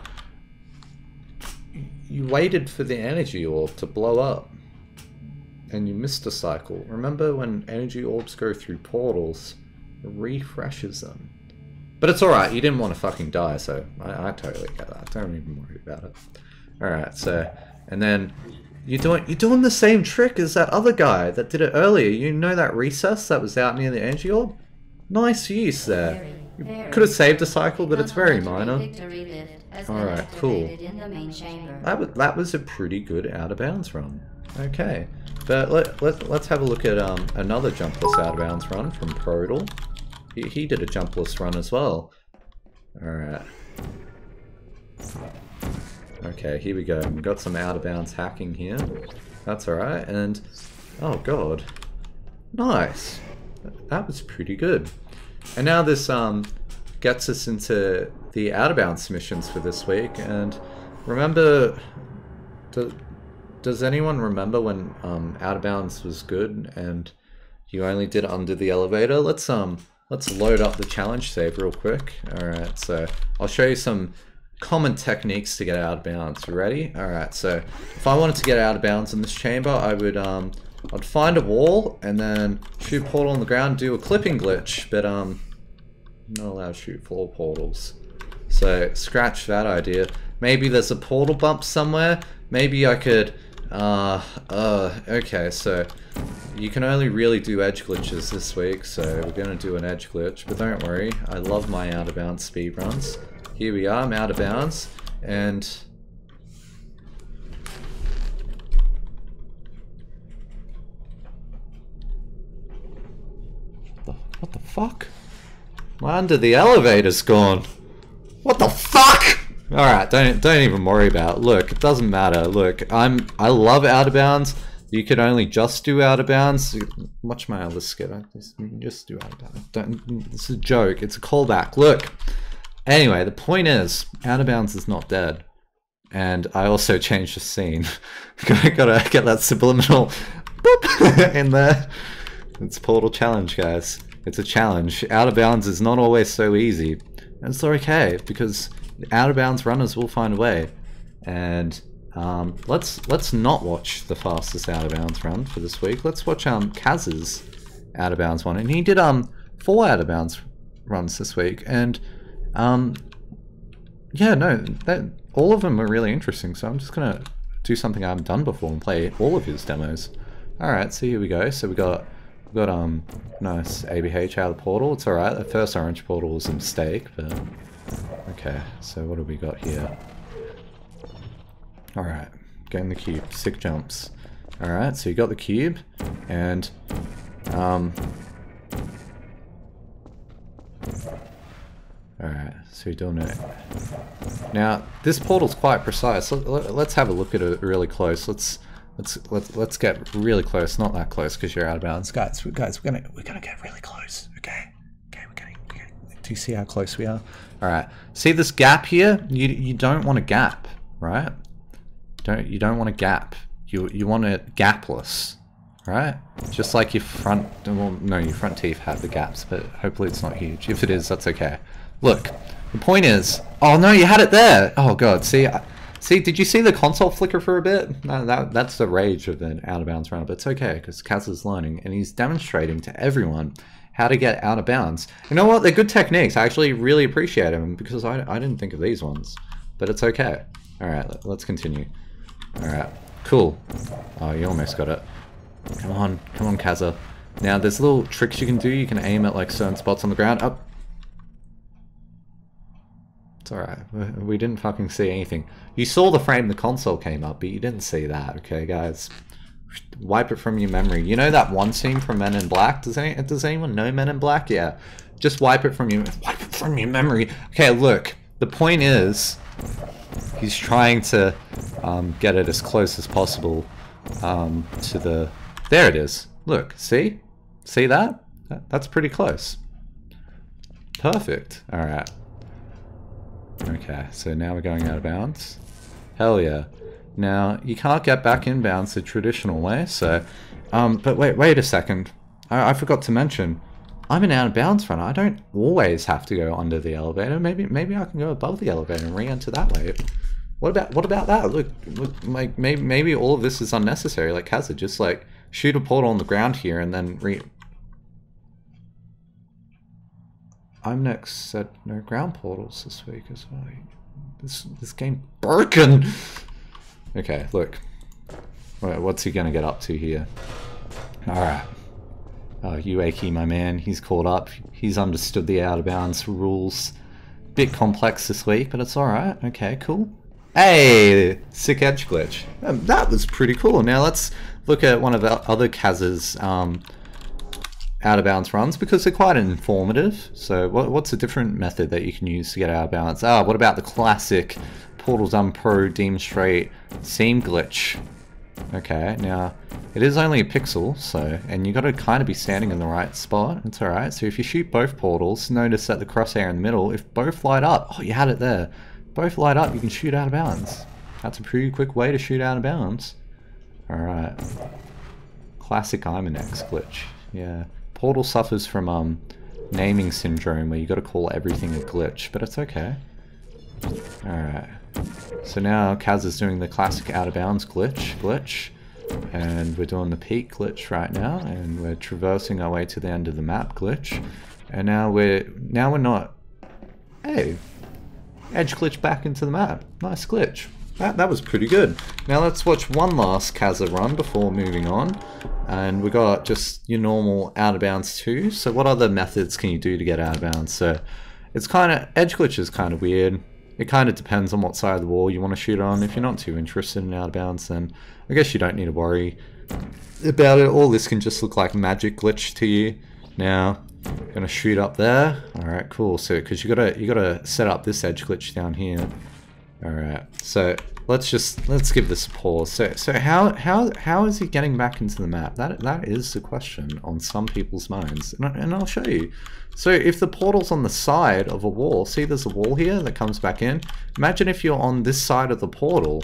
you waited for the energy orb to blow up. And you missed a cycle. Remember when energy orbs go through portals, it refreshes them. But it's alright, you didn't want to fucking die, so I totally get that. Don't even worry about it. Alright, so, and then you're doing the same trick as that other guy that did it earlier. You know that recess that was out near the energy orb? Nice use there. You could have saved a cycle, but it's very minor. Alright, cool. That was a pretty good out-of-bounds run. Okay, but let's have a look at another jumpless out-of-bounds run from Protal. He did a jumpless run as well. Alright. Okay, here we go. We've got some out-of-bounds hacking here. That's alright, and... oh god. Nice! That was pretty good. And now this gets us into the out-of-bounds missions for this week, and remember... Does anyone remember when out-of-bounds was good and you only did under the elevator? Let's load up the challenge save real quick. Alright, so I'll show you some common techniques to get out of bounds. You ready? Alright, so if I wanted to get out of bounds in this chamber, I would I'd find a wall and then shoot a portal on the ground, do a clipping glitch, but I'm not allowed to shoot floor portals. So scratch that idea. Maybe there's a portal bump somewhere. Maybe I could okay, so you can only really do edge glitches this week, so we're gonna do an edge glitch, but don't worry, I love my out of bounds speed runs. Here we are, I'm out of bounds, and what the fuck? My under the elevator's gone. What the fuck? Alright, don't even worry about it. Look, it doesn't matter. Look, I love out of bounds. You could only just do out of bounds. Watch my other skit. You can just do out of bounds. It's a joke. It's a callback. Look. Anyway, the point is, out of bounds is not dead. And I also changed the scene. gotta get that subliminal boop in there. It's Portal Challenge, guys. It's a challenge. Out of bounds is not always so easy. And it's okay, because out of bounds runners will find a way. And let's not watch the fastest out of bounds run for this week. Let's watch Kaz's out of bounds one. And he did 4 out of bounds runs this week. And yeah, no, all of them are really interesting, so I'm just gonna do something I haven't done before and play all of his demos. Alright, so here we go. So we got nice ABH out of the portal. It's alright, the first orange portal was a mistake, but okay, so what have we got here? Alright, getting the cube, sick jumps. Alright, so you got the cube, and alright, so you're doing it. Now, this portal's quite precise. Let's have a look at it really close. Let's get really close. Not that close because you're out of bounds, guys. We're gonna get really close. Okay, we're getting. Do you see how close we are? All right. See this gap here? You don't want a gap, right? You don't want a gap. You want it gapless, right? Just like your front. Well, no, your front teeth have the gaps, but hopefully it's not huge. If it is, that's okay. Look, the point is... Oh no, you had it there! Oh god, see, did you see the console flicker for a bit? No, that's the rage of an out-of-bounds run, but it's okay, because Kaz is learning, and he's demonstrating to everyone how to get out of bounds. You know what, they're good techniques, I actually really appreciate them, because I didn't think of these ones. But it's okay. Alright, let's continue. Alright, cool. Oh, you almost got it. Come on, Kazza. Now, there's little tricks you can do, you can aim at like certain spots on the ground. Up. It's alright, we didn't fucking see anything. You saw the frame the console came up, but you didn't see that, okay guys? Wipe it from your memory. You know that one scene from Men in Black? Does anyone know Men in Black? Yeah. Just wipe it from your memory. Okay, look, the point is, he's trying to get it as close as possible to the... There it is. Look, see? See that? That's pretty close. Perfect. Alright. Okay, so now we're going out of bounds. Hell yeah. Now, you can't get back in bounds the traditional way, so... but wait a second. I forgot to mention, I'm an out of bounds runner. I don't always have to go under the elevator. Maybe I can go above the elevator and re-enter that way. What about that? Look, like, maybe all of this is unnecessary. Like Kazza, just like, shoot a portal on the ground here and then I'm next said no ground portals this week as well. This game broken. Okay, look. What's he gonna get up to here? Alright. Ueki, my man, he's caught up. He's understood the out of bounds rules. Bit complex this week, but it's alright. Okay, cool. Hey! Sick edge glitch. That was pretty cool. Now let's look at one of the other Kaz's out of bounds runs, because they're quite informative. So what's a different method that you can use to get out of bounds? What about the classic Portal Done Pro demonstrate seam glitch? Okay, now it is only a pixel, so, and you got to kind of be standing in the right spot. It's alright. So if you shoot both portals, notice that the crosshair in the middle, if both light up, oh, you had it there. Both light up, you can shoot out of bounds. That's a pretty quick way to shoot out of bounds. Alright. Classic Imanex glitch. Yeah. Portal suffers from naming syndrome, where you got to call everything a glitch, but it's okay. Alright. So now Kaz is doing the classic out of bounds glitch, and we're doing the peak glitch right now, and we're traversing our way to the end of the map glitch, and now we're not. Hey, edge glitch back into the map. Nice glitch. That was pretty good. Now let's watch one last Kazza run before moving on, and we got just your normal out of bounds too. So what other methods can you do to get out of bounds? So it's kind of, edge glitch is kind of weird. It kind of depends on what side of the wall you want to shoot on. If you're not too interested in out of bounds, then I guess you don't need to worry about it. All this can just look like magic glitch to you. Now, I'm gonna shoot up there. All right, cool. So, because you gotta set up this edge glitch down here. So let's give this a pause. So how is he getting back into the map? That is the question on some people's minds, and I'll show you. So if the portal's on the side of a wall, see there's a wall here that comes back in. Imagine if you're on this side of the portal,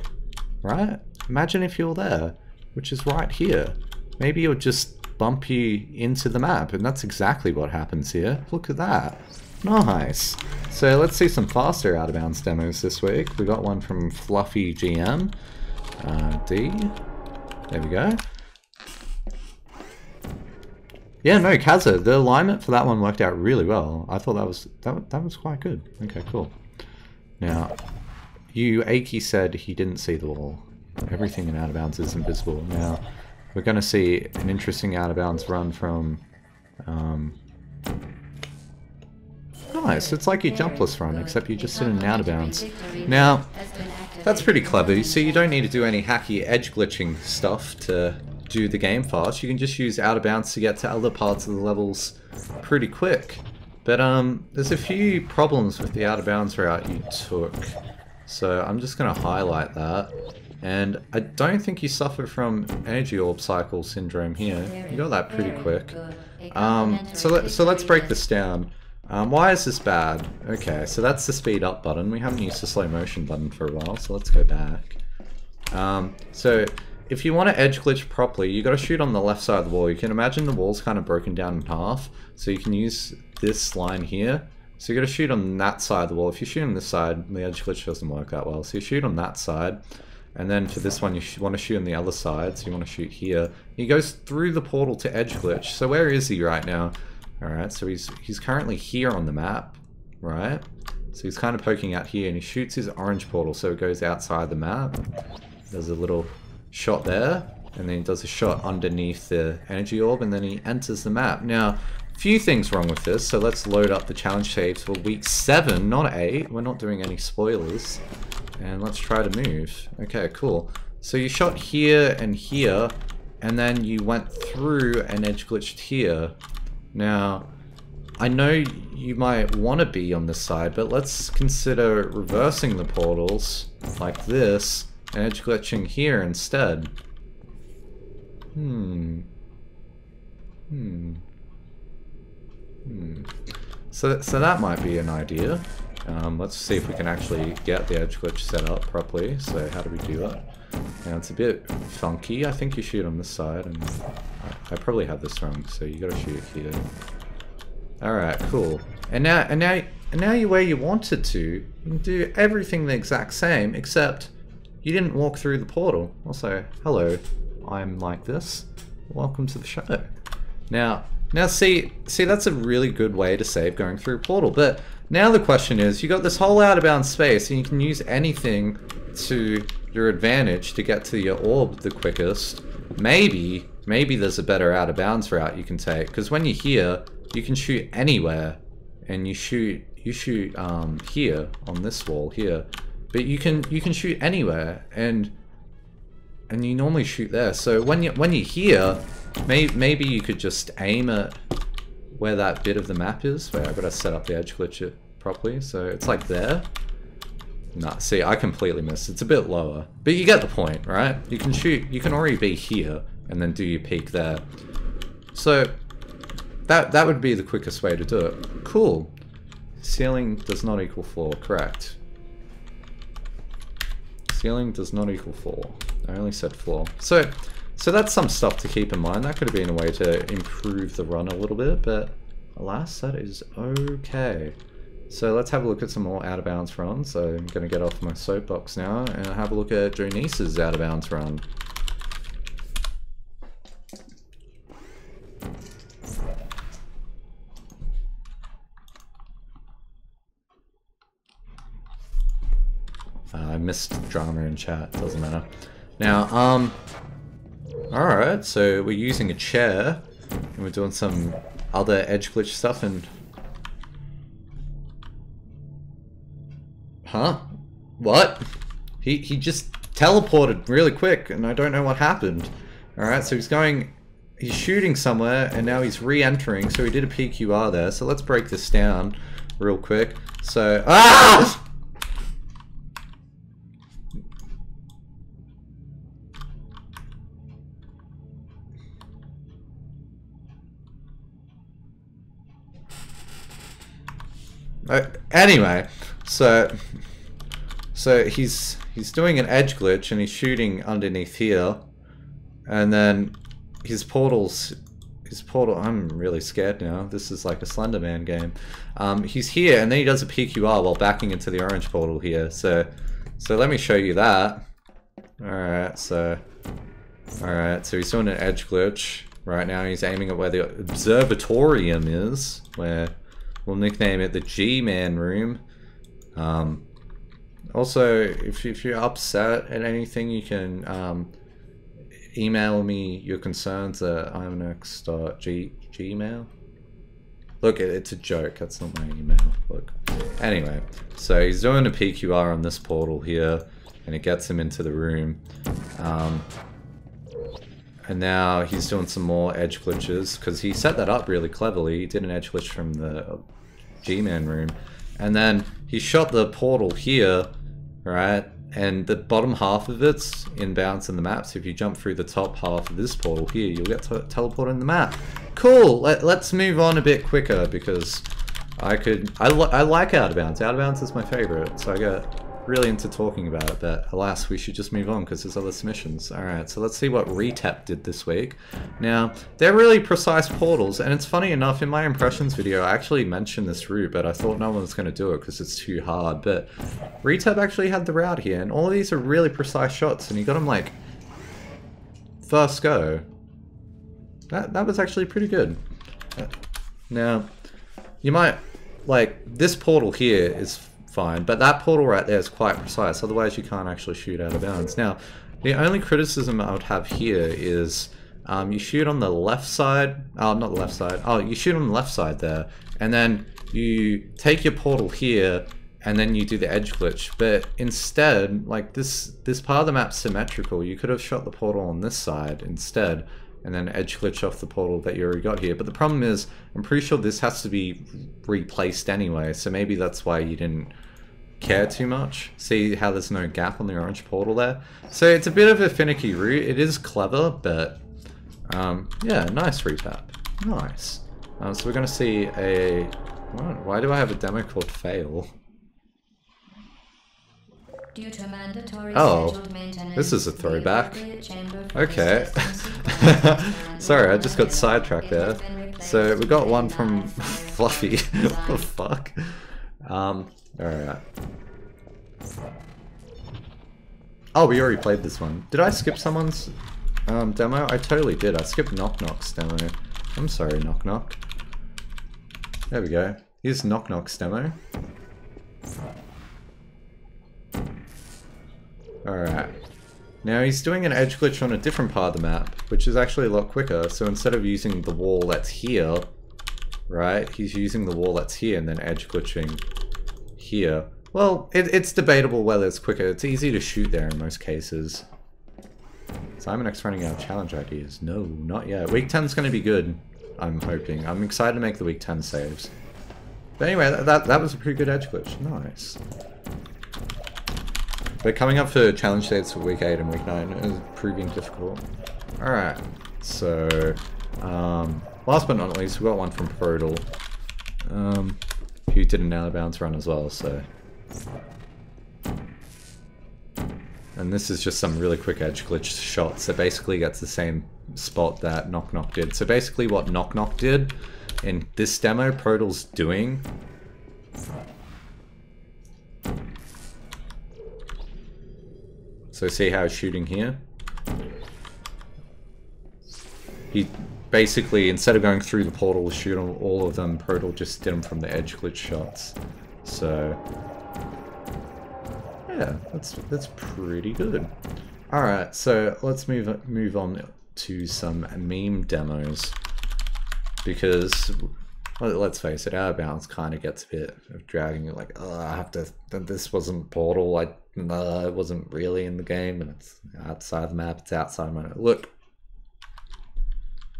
right? Imagine if you're there, which is right here. Maybe it'll just bump you into the map, and that's exactly what happens here. Look at that. Nice. So let's see some faster out of bounds demos this week. We got one from Fluffy GM. D. There we go. Yeah, no, Kaza, the alignment for that one worked out really well. I thought that was quite good. Okay, cool. Now, Aki said he didn't see the wall. Everything in out of bounds is invisible. Now, we're going to see an interesting out of bounds run from. Nice, it's like your jumpless run, except you just sit in an out of bounds. Now, that's pretty clever. So you don't need to do any hacky edge glitching stuff to do the game fast. You can just use out of bounds to get to other parts of the levels pretty quick. But there's a few problems with the out of bounds route you took. So I'm just going to highlight that. And I don't think you suffer from energy orb cycle syndrome here. You got that pretty quick. So let's break this down. Why is this bad? Okay, so that's the speed up button. We haven't used the slow motion button for a while, so let's go back. So if you want to edge glitch properly, you got to shoot on the left side of the wall. You can imagine the wall's kind of broken down in half, so you can use this line here. So you got to shoot on that side of the wall. If you shoot on this side, the edge glitch doesn't work that well. So you shoot on that side, and then for this one you want to shoot on the other side, so you want to shoot here. He goes through the portal to edge glitch. So where is he right now? Alright, so he's currently here on the map, right? So he's kind of poking out here, and he shoots his orange portal, so it goes outside the map. There's a little shot there, and then he does a shot underneath the energy orb, and then he enters the map. Now, a few things wrong with this, so let's load up the challenge saves for week 7, not 8. We're not doing any spoilers. And let's try to move. Okay, cool. So you shot here and here, and then you went through and edge glitched here. Now, I know you might want to be on this side, but let's consider reversing the portals like this and edge glitching here instead. So that might be an idea. Let's see if we can actually get the edge glitch set up properly. So how do we do that? Now it's a bit funky. I think you shoot on this side, and I probably have this wrong. So you got to shoot here. All right, cool. And now you're where you wanted to. You can do everything the exact same, except you didn't walk through the portal. Also, hello, I'm like this. Welcome to the show. Now see that's a really good way to save going through a portal. But now the question is, you got this whole out of bounds space, and you can use anything to your advantage to get to your orb the quickest. Maybe there's a better out of bounds route you can take, because when you're here, you can shoot anywhere, and you shoot here on this wall here, but you can shoot anywhere, and you normally shoot there. So when you're here, maybe you could just aim at where that bit of the map is. Wait, I've got to set up the edge glitch properly. So it's like there. Nah, see, I completely missed. It's a bit lower, but you get the point, right? You can shoot. You can already be here and then do your peek there. So that would be the quickest way to do it. Cool. Ceiling does not equal floor. Correct. Ceiling does not equal floor. I only said floor. So that's some stuff to keep in mind. That could have been a way to improve the run a little bit, but alas, that is okay. So let's have a look at some more out of bounds runs. So I'm going to get off my soapbox now and have a look at Jonice's out of bounds run. I missed drama in chat, doesn't matter. Now, alright, so we're using a chair, and we're doing some other edge glitch stuff, and... Huh? What? He just teleported really quick, and I don't know what happened. Alright, so he's shooting somewhere, and now he's re-entering, so he did a PQR there, so let's break this down real quick. So, Anyway, so he's doing an edge glitch and he's shooting underneath here, and then his portal. I'm really scared now. This is like a Slender Man game. He's here and then he does a PQR while backing into the orange portal here. So let me show you that. Alright, so he's doing an edge glitch. Right now he's aiming at where the observatorium is, where we'll nickname it the G-Man room. Also, if you're upset at anything, you can email me your concerns at iamnex.gmail. Look, it's a joke. That's not my email. Look. Anyway, so he's doing a PQR on this portal here, and it gets him into the room. And now he's doing some more edge glitches, because he set that up really cleverly. He did an edge glitch from the G-Man room. And then he shot the portal here, right? And the bottom half of it's inbounds in the map. So if you jump through the top half of this portal here, you'll get teleported in the map. Cool! Let's move on a bit quicker, because I like Out of Bounds. Out of Bounds is my favorite, so I get really into talking about it, but alas, we should just move on because there's other submissions. Alright, so let's see what Retap did this week. Now, they're really precise portals, and it's funny enough, in my impressions video, I actually mentioned this route, but I thought no one was going to do it because it's too hard, but Retap actually had the route here, and all of these are really precise shots, and he got them, like, first go. That was actually pretty good. Now, you might, like, this portal here is fine, but that portal right there is quite precise, otherwise you can't actually shoot out of bounds. Now, the only criticism I would have here is you shoot on the left side, not the left side, you shoot on the left side there, and then you take your portal here, and then you do the edge glitch, but instead, like this part of the map's symmetrical, you could have shot the portal on this side instead, and then edge glitch off the portal that you already got here. But the problem is, I'm pretty sure this has to be replaced anyway, so maybe that's why you didn't care too much. See how there's no gap on the orange portal there? So it's a bit of a finicky route. It is clever, but yeah, nice retap. Nice. So we're going to see a... Why do I have a demo called Fail? Due to mandatory scheduled maintenance, this is a throwback. Okay. Sorry, I just got sidetracked there. So we got one from Fluffy. What the fuck? Alright. Oh, we already played this one. Did I skip someone's demo? I totally did. I skipped Knock Knock's demo. I'm sorry, Knock Knock. There we go. Here's Knock Knock's demo. Alright. Now he's doing an edge glitch on a different part of the map, which is actually a lot quicker. So instead of using the wall that's here, right, he's using the wall that's here and then edge glitching here. Well, it's debatable whether it's quicker. It's easy to shoot there in most cases. Simonx running out of challenge ideas. No, not yet. Week 10's going to be good, I'm hoping. I'm excited to make the week 10 saves. But anyway, that was a pretty good edge glitch. Nice. But coming up for challenge dates for week 8 and week 9 is proving difficult. Alright, so last but not least, we got one from Prodal, who did an out of bounds run as well, so. And this is just some really quick edge glitch shots that basically gets the same spot that Knock Knock did. So basically what Knock Knock did in this demo, Prodal's doing. So see how he's shooting here? He basically, instead of going through the portal to shoot all of them, Prodal just did them from the edge glitch shots. So yeah, that's pretty good. Alright, so let's move on to some meme demos. Because, well, let's face it, Out of Bounds kind of gets a bit of dragging. You're like, oh, I have to, this wasn't Portal, it wasn't really in the game, and it's outside the map, it's outside my...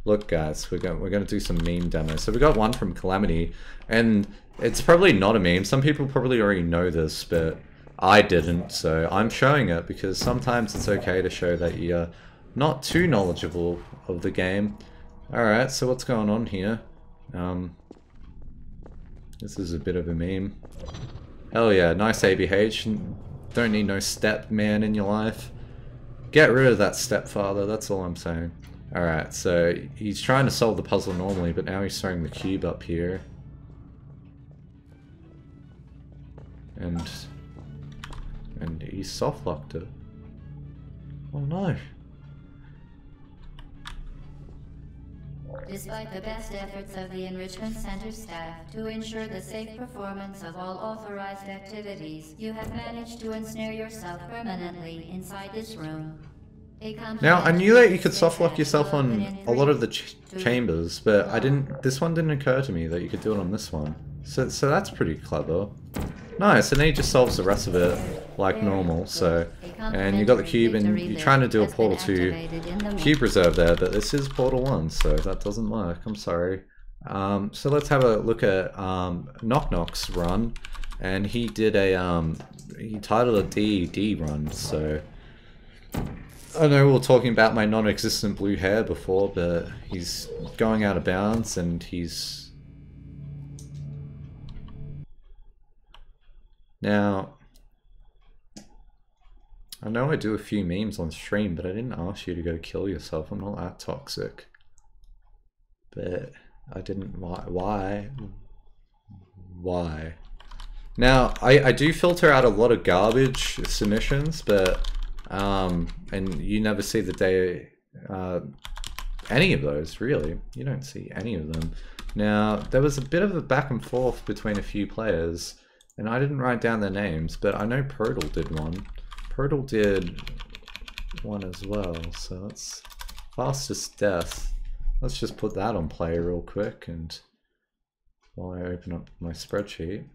Look guys, we're gonna do some meme demos. So we got one from Calamity, and it's probably not a meme. Some people probably already know this, but I didn't, so I'm showing it because sometimes it's okay to show that you're not too knowledgeable of the game. Alright, so what's going on here? This is a bit of a meme. Hell yeah, nice ABH. Don't need no step man in your life. Get rid of that stepfather, that's all I'm saying. Alright, so he's trying to solve the puzzle normally, but now he's throwing the cube up here. And he soft-locked it. Oh no. Despite the best efforts of the Enrichment Center staff to ensure the safe performance of all authorized activities, you have managed to ensnare yourself permanently inside this room. Now, I knew that you could soft-lock yourself on a lot of the chambers, but this one didn't occur to me that you could do it on this one. So that's pretty clever. Nice, and then he just solves the rest of it like normal, so... And you got the cube, and you're trying to do a Portal 2 cube reserve there, but this is Portal 1, so that doesn't work, I'm sorry. So let's have a look at Knock Knock's run, and he did a, he titled a DED run, so... I know we were talking about my non-existent blue hair before, but he's going out of bounds, and he's... Now, I know I do a few memes on stream, but I didn't ask you to go kill yourself. I'm not that toxic. But I didn't... Why? Now, I do filter out a lot of garbage submissions, but... and you never see the day... any of those, really. You don't see any of them. Now, there was a bit of a back and forth between a few players. And I didn't write down their names, but I know Prodal did one. Prodal did one as well, so that's Fastest Death. Let's just put that on play real quick, and while I open up my spreadsheet.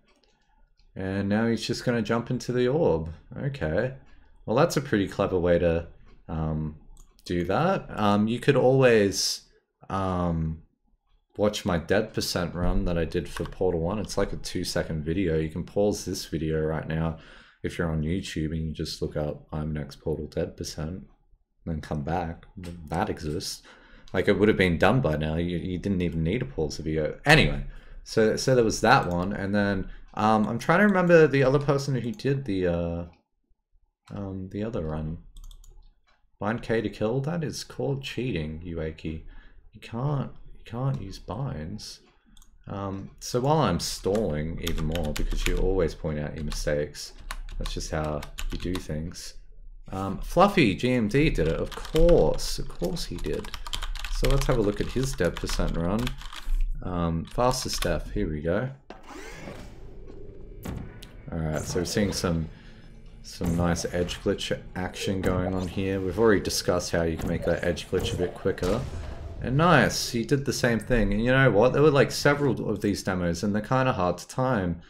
And now he's just going to jump into the orb. Okay. Well, that's a pretty clever way to do that. You could always... watch my dead percent run that I did for Portal 1. It's like a 2-second video. You can pause this video right now if you're on YouTube and you just look up I'm next Portal dead percent and then come back. That exists. Like, it would have been done by now. You didn't even need to pause the video. Anyway, so there was that one, and then I'm trying to remember the other person who did the other run. Bind K to kill? That is called cheating, Ueki. You can't use binds. So while I'm stalling even more, because you always point out your mistakes, that's just how you do things. Fluffy GMD did it, of course he did. So let's have a look at his dead percent run. Fastest Death, here we go. Alright, so we're seeing some nice edge glitch action going on here. We've already discussed how you can make that edge glitch a bit quicker. And nice, he did the same thing. And you know what? There were like several of these demos and they're kind of hard to time.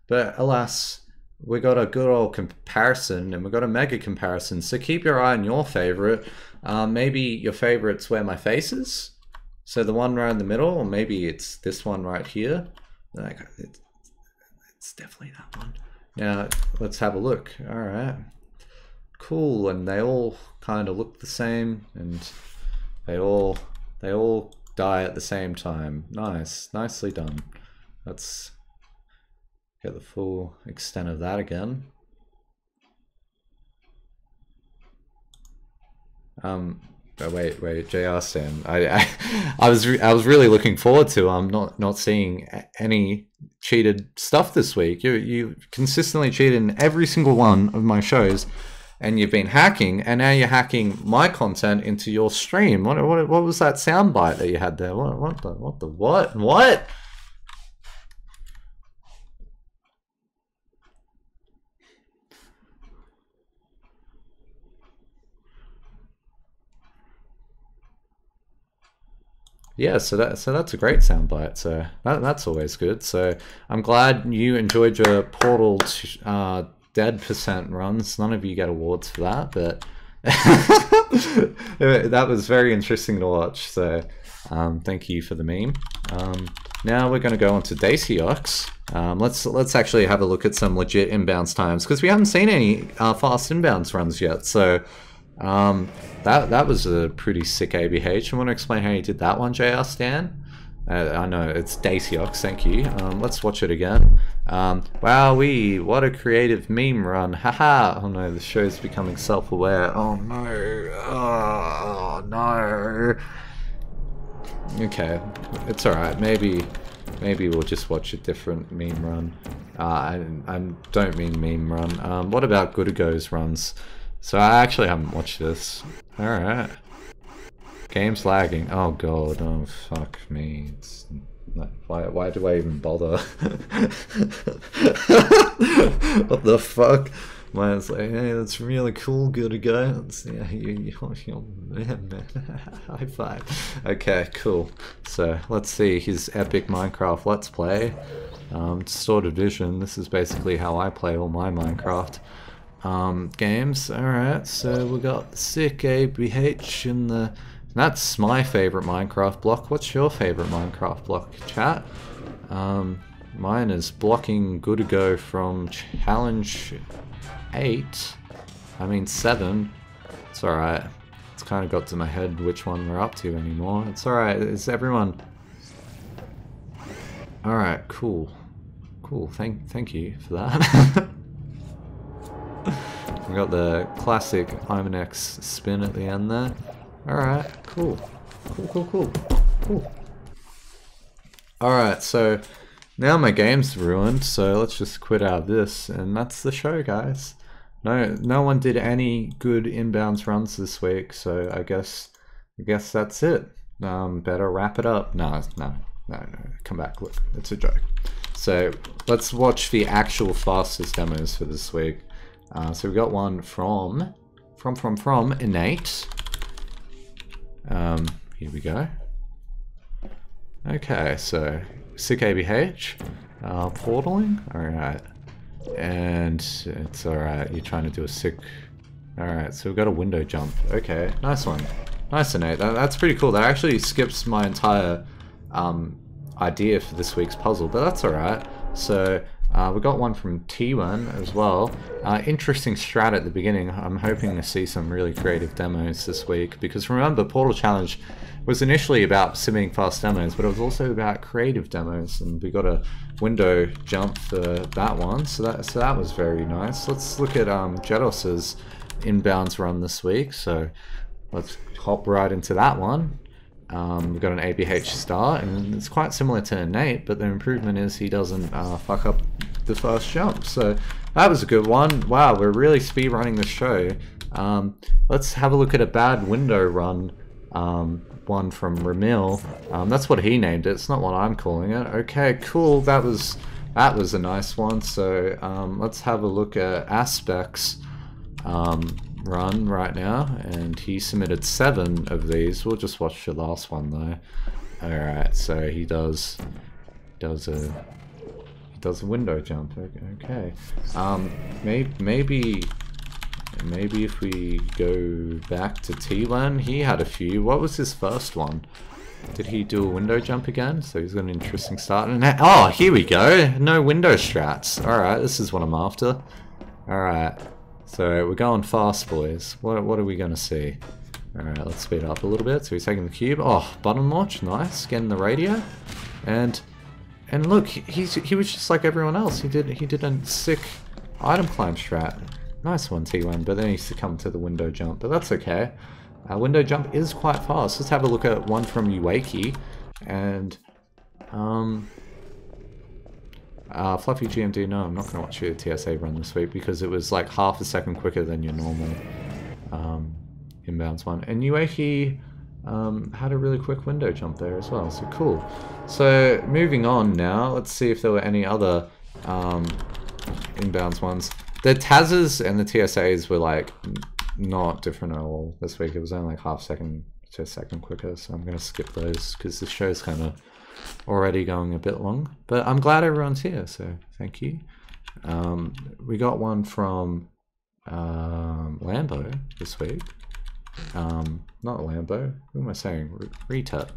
But alas, we got a good old comparison and we got a mega comparison. So keep your eye on your favorite. Maybe your favorite's Where My Face Is. So the one right in the middle, or maybe it's this one right here. Like, it's definitely that one. Now, let's have a look. All right. Cool, and they all kind of look the same and they all die at the same time. Nice, nicely done. Let's get the full extent of that again. But wait, JR Stan. I was really looking forward to not seeing any cheated stuff this week. You consistently cheated in every single one of my shows. And you've been hacking, and now you're hacking my content into your stream. What was that soundbite that you had there? What? Yeah, so that's a great soundbite. So that's always good. So I'm glad you enjoyed your Portal dead percent runs. None of you get awards for that, but that was very interesting to watch. So thank you for the meme. now we're going to go on to Daisyox. Let's actually have a look at some legit inbounds times, because we haven't seen any fast inbounds runs yet. So that was a pretty sick ABH. I want to explain how you did that one, JR Stan. I know, it's Daisyox, thank you. Let's watch it again. Wowee, what a creative meme run. Haha. Oh no, the show's becoming self-aware. Oh no. Oh no. Okay, it's alright. Maybe we'll just watch a different meme run. I don't mean meme run. What about Goodago's runs? So I actually haven't watched this. Alright. Game's lagging. Oh god, oh fuck me. It's, why do I even bother? What the fuck? Mine's like, hey, that's really cool, Goodago. Yeah, you're man. High five. Okay, cool. So let's see his epic Minecraft Let's Play. Distorted Vision. This is basically how I play all my Minecraft games. Alright, so we got sick ABH in the... That's my favorite Minecraft block. What's your favorite Minecraft block, chat? Mine is blocking Goodago from challenge 8. I mean 7. It's alright. It's kind of got to my head which one we're up to anymore. It's alright. Is everyone... Alright, cool. Cool, thank you for that. We got the classic Imanex spin at the end there. Alright, cool. Cool. Alright, so now my game's ruined, so let's just quit out of this, and that's the show, guys. No one did any good inbounds runs this week, so I guess that's it. Better wrap it up. No, come back, look, it's a joke. So let's watch the actual fastest demos for this week. So we got one from Innate. Here we go. Okay, so sick ABH, portaling, alright, and it's alright, you're trying to do a sick, alright, so we've got a window jump, okay, nice one, nice Innate, that's pretty cool. That actually skips my entire idea for this week's puzzle, but that's alright. So we got one from T1 as well. Interesting strat at the beginning. I'm hoping to see some really creative demos this week, because remember, Portal Challenge was initially about submitting fast demos, but it was also about creative demos, and we got a window jump for that one, so that was very nice. Let's look at Jedos's inbounds run this week, so let's hop right into that one. We've got an ABH start, and it's quite similar to Innate, but the improvement is he doesn't fuck up the first jump. So that was a good one. Wow, we're really speedrunning the show. Let's have a look at a bad window run, one from Ramil. That's what he named it. It's not what I'm calling it. Okay, cool. That was a nice one. So let's have a look at Aspects run right now, and he submitted 7 of these. We'll just watch the last one though. Alright, so he does a window jump. Okay. Maybe if we go back to T-Lan, he had a few. What was his first one? Did he do a window jump again? So he's got an interesting start. And oh, here we go. No window strats. Alright, this is what I'm after. Alright. So we're going fast, boys. What are we going to see? Alright, let's speed up a little bit. So he's taking the cube. Oh, button launch. Nice. Getting the radio. And look, he was just like everyone else. He did a sick item climb strat. Nice one, T1. But then he succumbed to the window jump. But that's okay. Window jump is quite fast. Let's have a look at one from Ueki. And Fluffy GMD, no, I'm not going to watch your TSA run this week because it was like half a second quicker than your normal inbounds one. And Ueki had a really quick window jump there as well, so cool. So moving on now, let's see if there were any other inbounds ones. The Taz's and the TSAs were like not different at all this week. It was only like half second to a second quicker, so I'm going to skip those because the show's kind of already going a bit long, but I'm glad everyone's here, so thank you. We got one from Lambo this week. Not Lambo, who am I saying? Retet.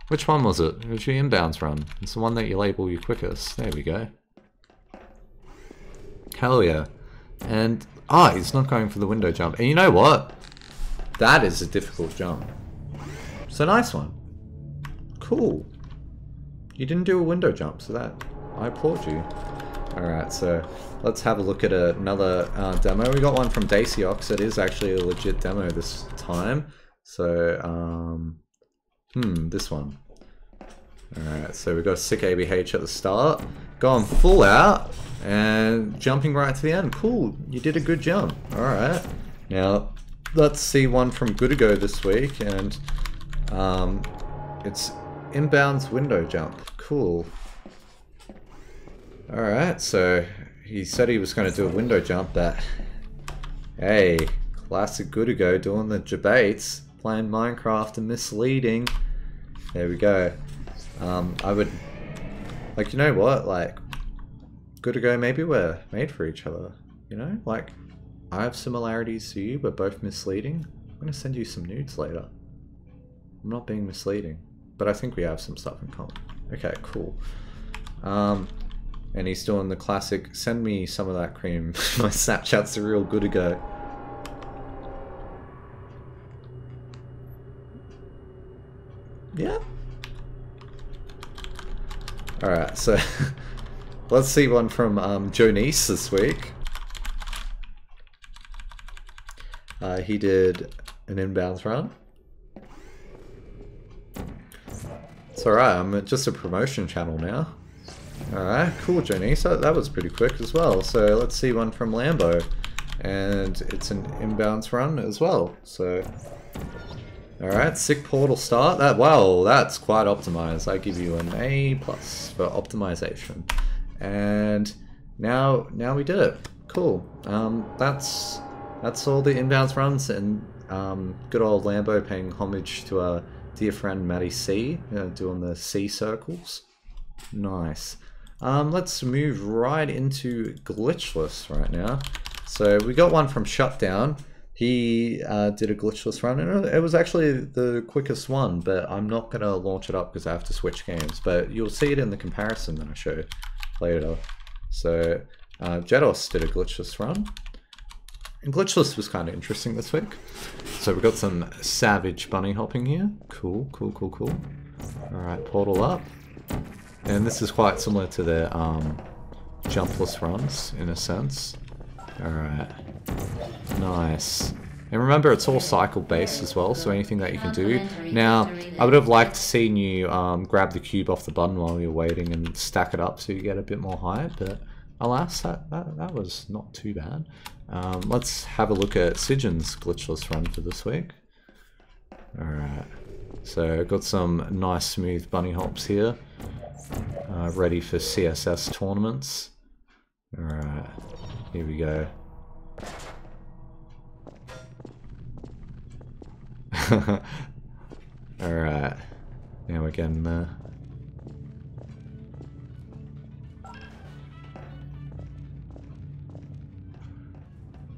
Which one was it? It was your inbounds run. It's the one that you label your quickest. There we go. Hell yeah. And, he's not going for the window jump. And you know what? That is a difficult jump. It's a nice one. Cool. You didn't do a window jump, so that, I applaud you. Alright, so let's have a look at another demo. We got one from Daciox. It is actually a legit demo this time. So, this one. Alright, so we got a sick ABH at the start. Going full out and jumping right to the end. Cool, you did a good jump. Alright. Now, let's see one from Goodigo this week, and it's inbounds window jump. Cool. Alright, so he said he was going to do a window jump, but hey, classic Goodigo doing the debates, playing Minecraft and misleading. There we go. I would, like, you know what, like, Goodigo, maybe we're made for each other, you know? Like, I have similarities to you, we're both misleading. I'm going to send you some nudes later. I'm not being misleading, but I think we have some stuff in common. Okay, cool. And he's doing the classic, send me some of that cream. My Snapchat's a real Goodigo. Yeah. Alright, so let's see one from Jonice this week. He did an inbounds run. It's alright, I'm just a promotion channel now. Alright, cool Jonice, that was pretty quick as well. So let's see one from Lambo. And it's an inbounds run as well, so... Alright, sick portal start. Wow, that's quite optimized. I give you an A+ for optimization. And now we did it. Cool. That's all the inbounds runs, and good old Lambo paying homage to our dear friend Matty C, doing the C circles. Nice. Let's move right into Glitchless right now. So we got one from Shutdown. He did a glitchless run, and it was actually the quickest one, but I'm not going to launch it up because I have to switch games, but you'll see it in the comparison that I show later. So Jedos did a glitchless run, and glitchless was kind of interesting this week. So we've got some savage bunny hopping here. Cool, cool, cool, cool. Alright, portal up. And this is quite similar to the jumpless runs, in a sense. Alright. Nice. And remember, it's all cycle based as well, so anything that you can do. Now, I would have liked to seen you grab the cube off the button while you're waiting and stack it up so you get a bit more height, but alas, that was not too bad. Let's have a look at Sijan's glitchless run for this week. Alright. So, got some nice smooth bunny hops here. Ready for CSS tournaments. Alright. Here we go. Alright. Now we're getting there.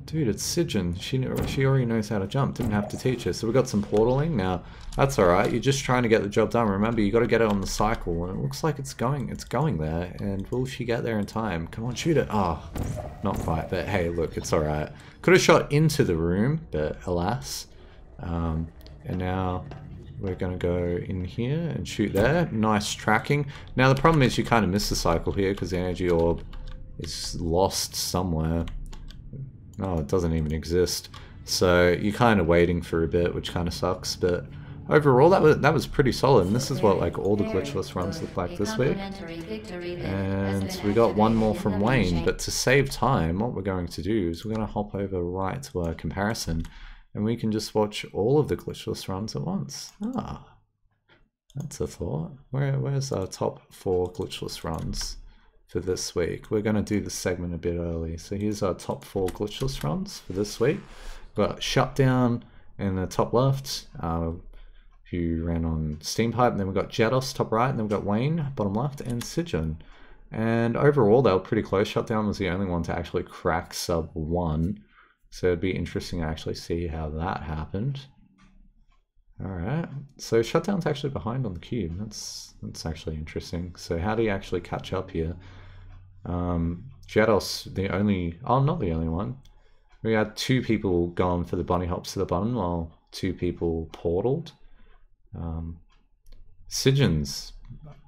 Dude, it's Sijan. She already knows how to jump. Didn't have to teach her. So we got some portaling. Now, that's alright. You're just trying to get the job done. Remember, you got to get it on the cycle. And it looks like it's going there. And will she get there in time? Come on, shoot it. Oh, not quite. But hey, look, it's alright. Could have shot into the room, but alas. And now we're going to go in here and shoot there. Nice tracking. Now, the problem is you kind of miss the cycle here because the energy orb is lost somewhere. Oh, it doesn't even exist. So you're kind of waiting for a bit, which kind of sucks. But overall, that was pretty solid. And this is what like all the glitchless runs look like this week. And we got one more from Wayne. But to save time, what we're going to do is we're going to hop over right to our comparison, and we can just watch all of the glitchless runs at once. Ah, that's a thought. Where's our top 4 glitchless runs for this week? We're going to do the segment a bit early. So here's our top 4 glitchless runs for this week. We've got Shutdown in the top left, who ran on Steampipe, and then we've got Jedos top right, and then we've got Wayne bottom left, and Sijan. And overall, they were pretty close. Shutdown was the only one to actually crack sub 1. So it'd be interesting to actually see how that happened. Alright, so Shutdown's actually behind on the cube. That's actually interesting. So how do you actually catch up here? Jados, the only... Oh, not the only one. We had 2 people gone for the bunny hops to the button while 2 people portaled. Sigyn's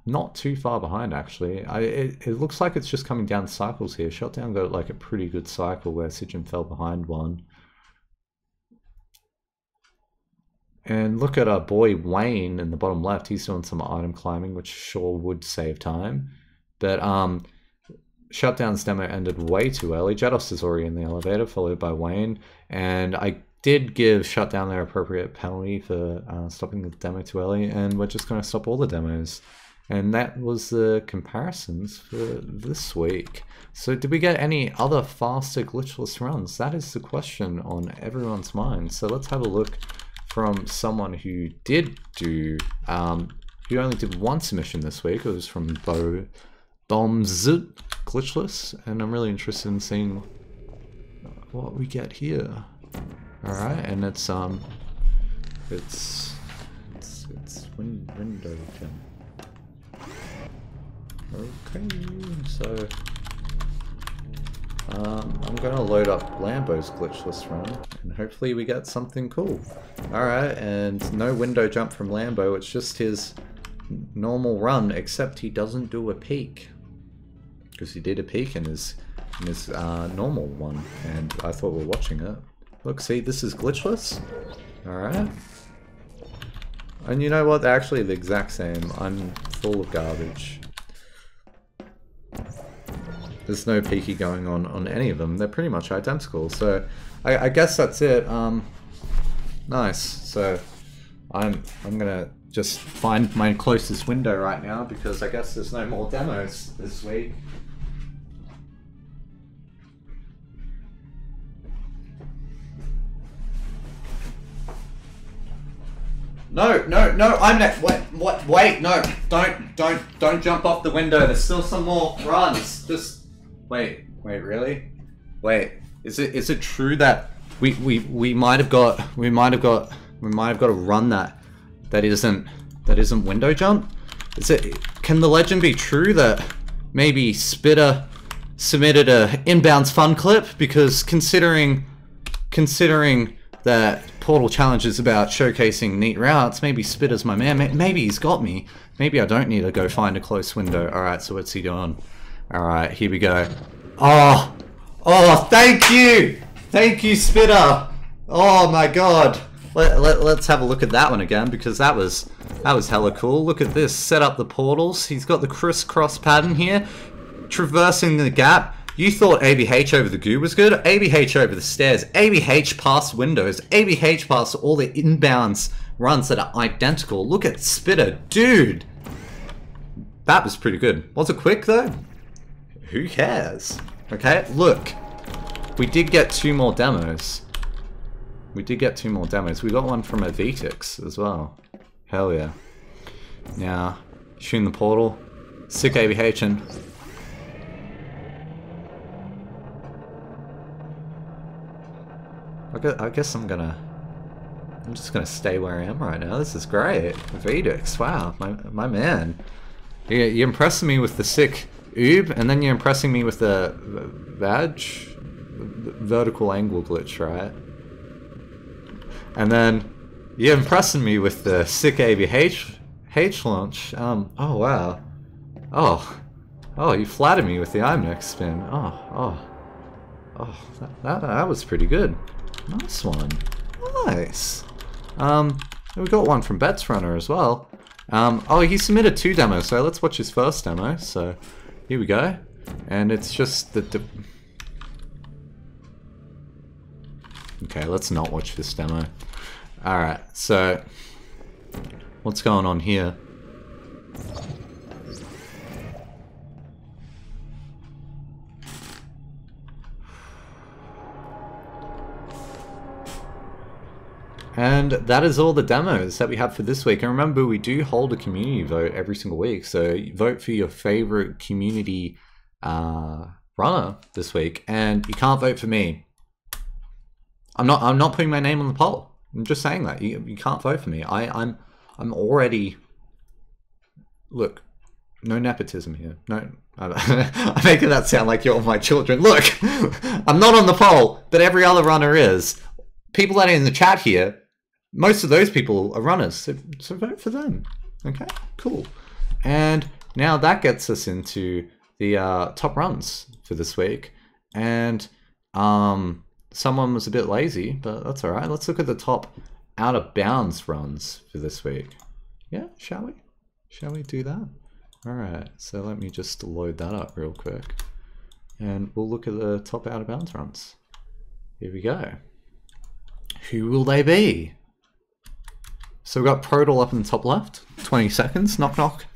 not too far behind, actually. It looks like it's just coming down cycles here. Shutdown got like a pretty good cycle where Sigyn fell behind one. And look at our boy Wayne in the bottom left. He's doing some item climbing, which sure would save time. But Shutdown's demo ended way too early. Jados is already in the elevator, followed by Wayne. And I did give Shutdown their appropriate penalty for stopping the demo too early. And we're just going to stop all the demos. And that was the comparisons for this week. So did we get any other faster glitchless runs? That is the question on everyone's mind. So let's have a look from someone who did do, who only did 1 submission this week. It was from Bombs Glitchless, and I'm really interested in seeing what we get here. All right, and it's window jump. Okay, so I'm gonna load up Lambo's glitchless run, and hopefully we get something cool. Alright, and no window jump from Lambo, it's just his normal run, except he doesn't do a peek. Because he did a peek in his normal one, and I thought we were watching it. Look, see, this is glitchless. Alright. And you know what, they're actually the exact same. I'm full of garbage. There's no peeky going on any of them. They're pretty much identical. So I guess that's it. Nice. So I'm gonna just find my closest window right now because I guess there's no more demos this week. No, I'm next. Wait, no, don't jump off the window. There's still some more runs. Just wait, really? Wait, is it true that we might have got a run that isn't window jump? Can the legend be true that maybe Spitter submitted a inbounds fun clip? Because considering that Portal Challenge is about showcasing neat routes, maybe Spitter's my man. Maybe he's got me. Maybe I don't need to go find a close window. Alright, so what's he doing? Alright, here we go. Oh, thank you! Thank you, Spitter! Oh my god. Let's have a look at that one again, because that was hella cool. Look at this, set up the portals. He's got the crisscross pattern here, traversing the gap. You thought ABH over the goo was good? ABH over the stairs, ABH past windows, ABH past all the inbounds runs that are identical. Look at Spitter, dude! That was pretty good. Was it quick though? Who cares? Okay, look. We did get 2 more demos. We got one from Avitix as well. Hell yeah. Now, shooting the portal. Sick ABH-ing. I guess I'm just gonna stay where I am right now. This is great. Avitix, wow, my man. You're impressing me with the sick oob, and then you're impressing me with the vertical angle glitch, right? And then you're impressing me with the sick ABH launch. Oh wow. Oh, you flattered me with the IMX spin. Oh, that was pretty good. Nice one. Nice. We got one from Bets Runner as well. Oh, he submitted 2 demos, so let's watch his first demo. So, here we go. And it's just the... Okay, let's not watch this demo. Alright, so... What's going on here? And that is all the demos that we have for this week. And remember, we do hold a community vote every single week. So vote for your favorite community runner this week. And you can't vote for me. I'm not putting my name on the poll. I'm just saying that. You can't vote for me. I'm already... Look, no nepotism here. No, I'm making that sound like you're my children. Look, I'm not on the poll, but every other runner is. People that are in the chat here, most of those people are runners, so vote for them. Okay, cool. And now that gets us into the top runs for this week. And someone was a bit lazy, but that's all right. Let's look at the top out of bounds runs for this week. Yeah, shall we? Shall we do that? All right, so let me just load that up real quick. And we'll look at the top out of bounds runs. Here we go. Who will they be? So we've got Prodal up in the top left, 20 seconds. Knock Knock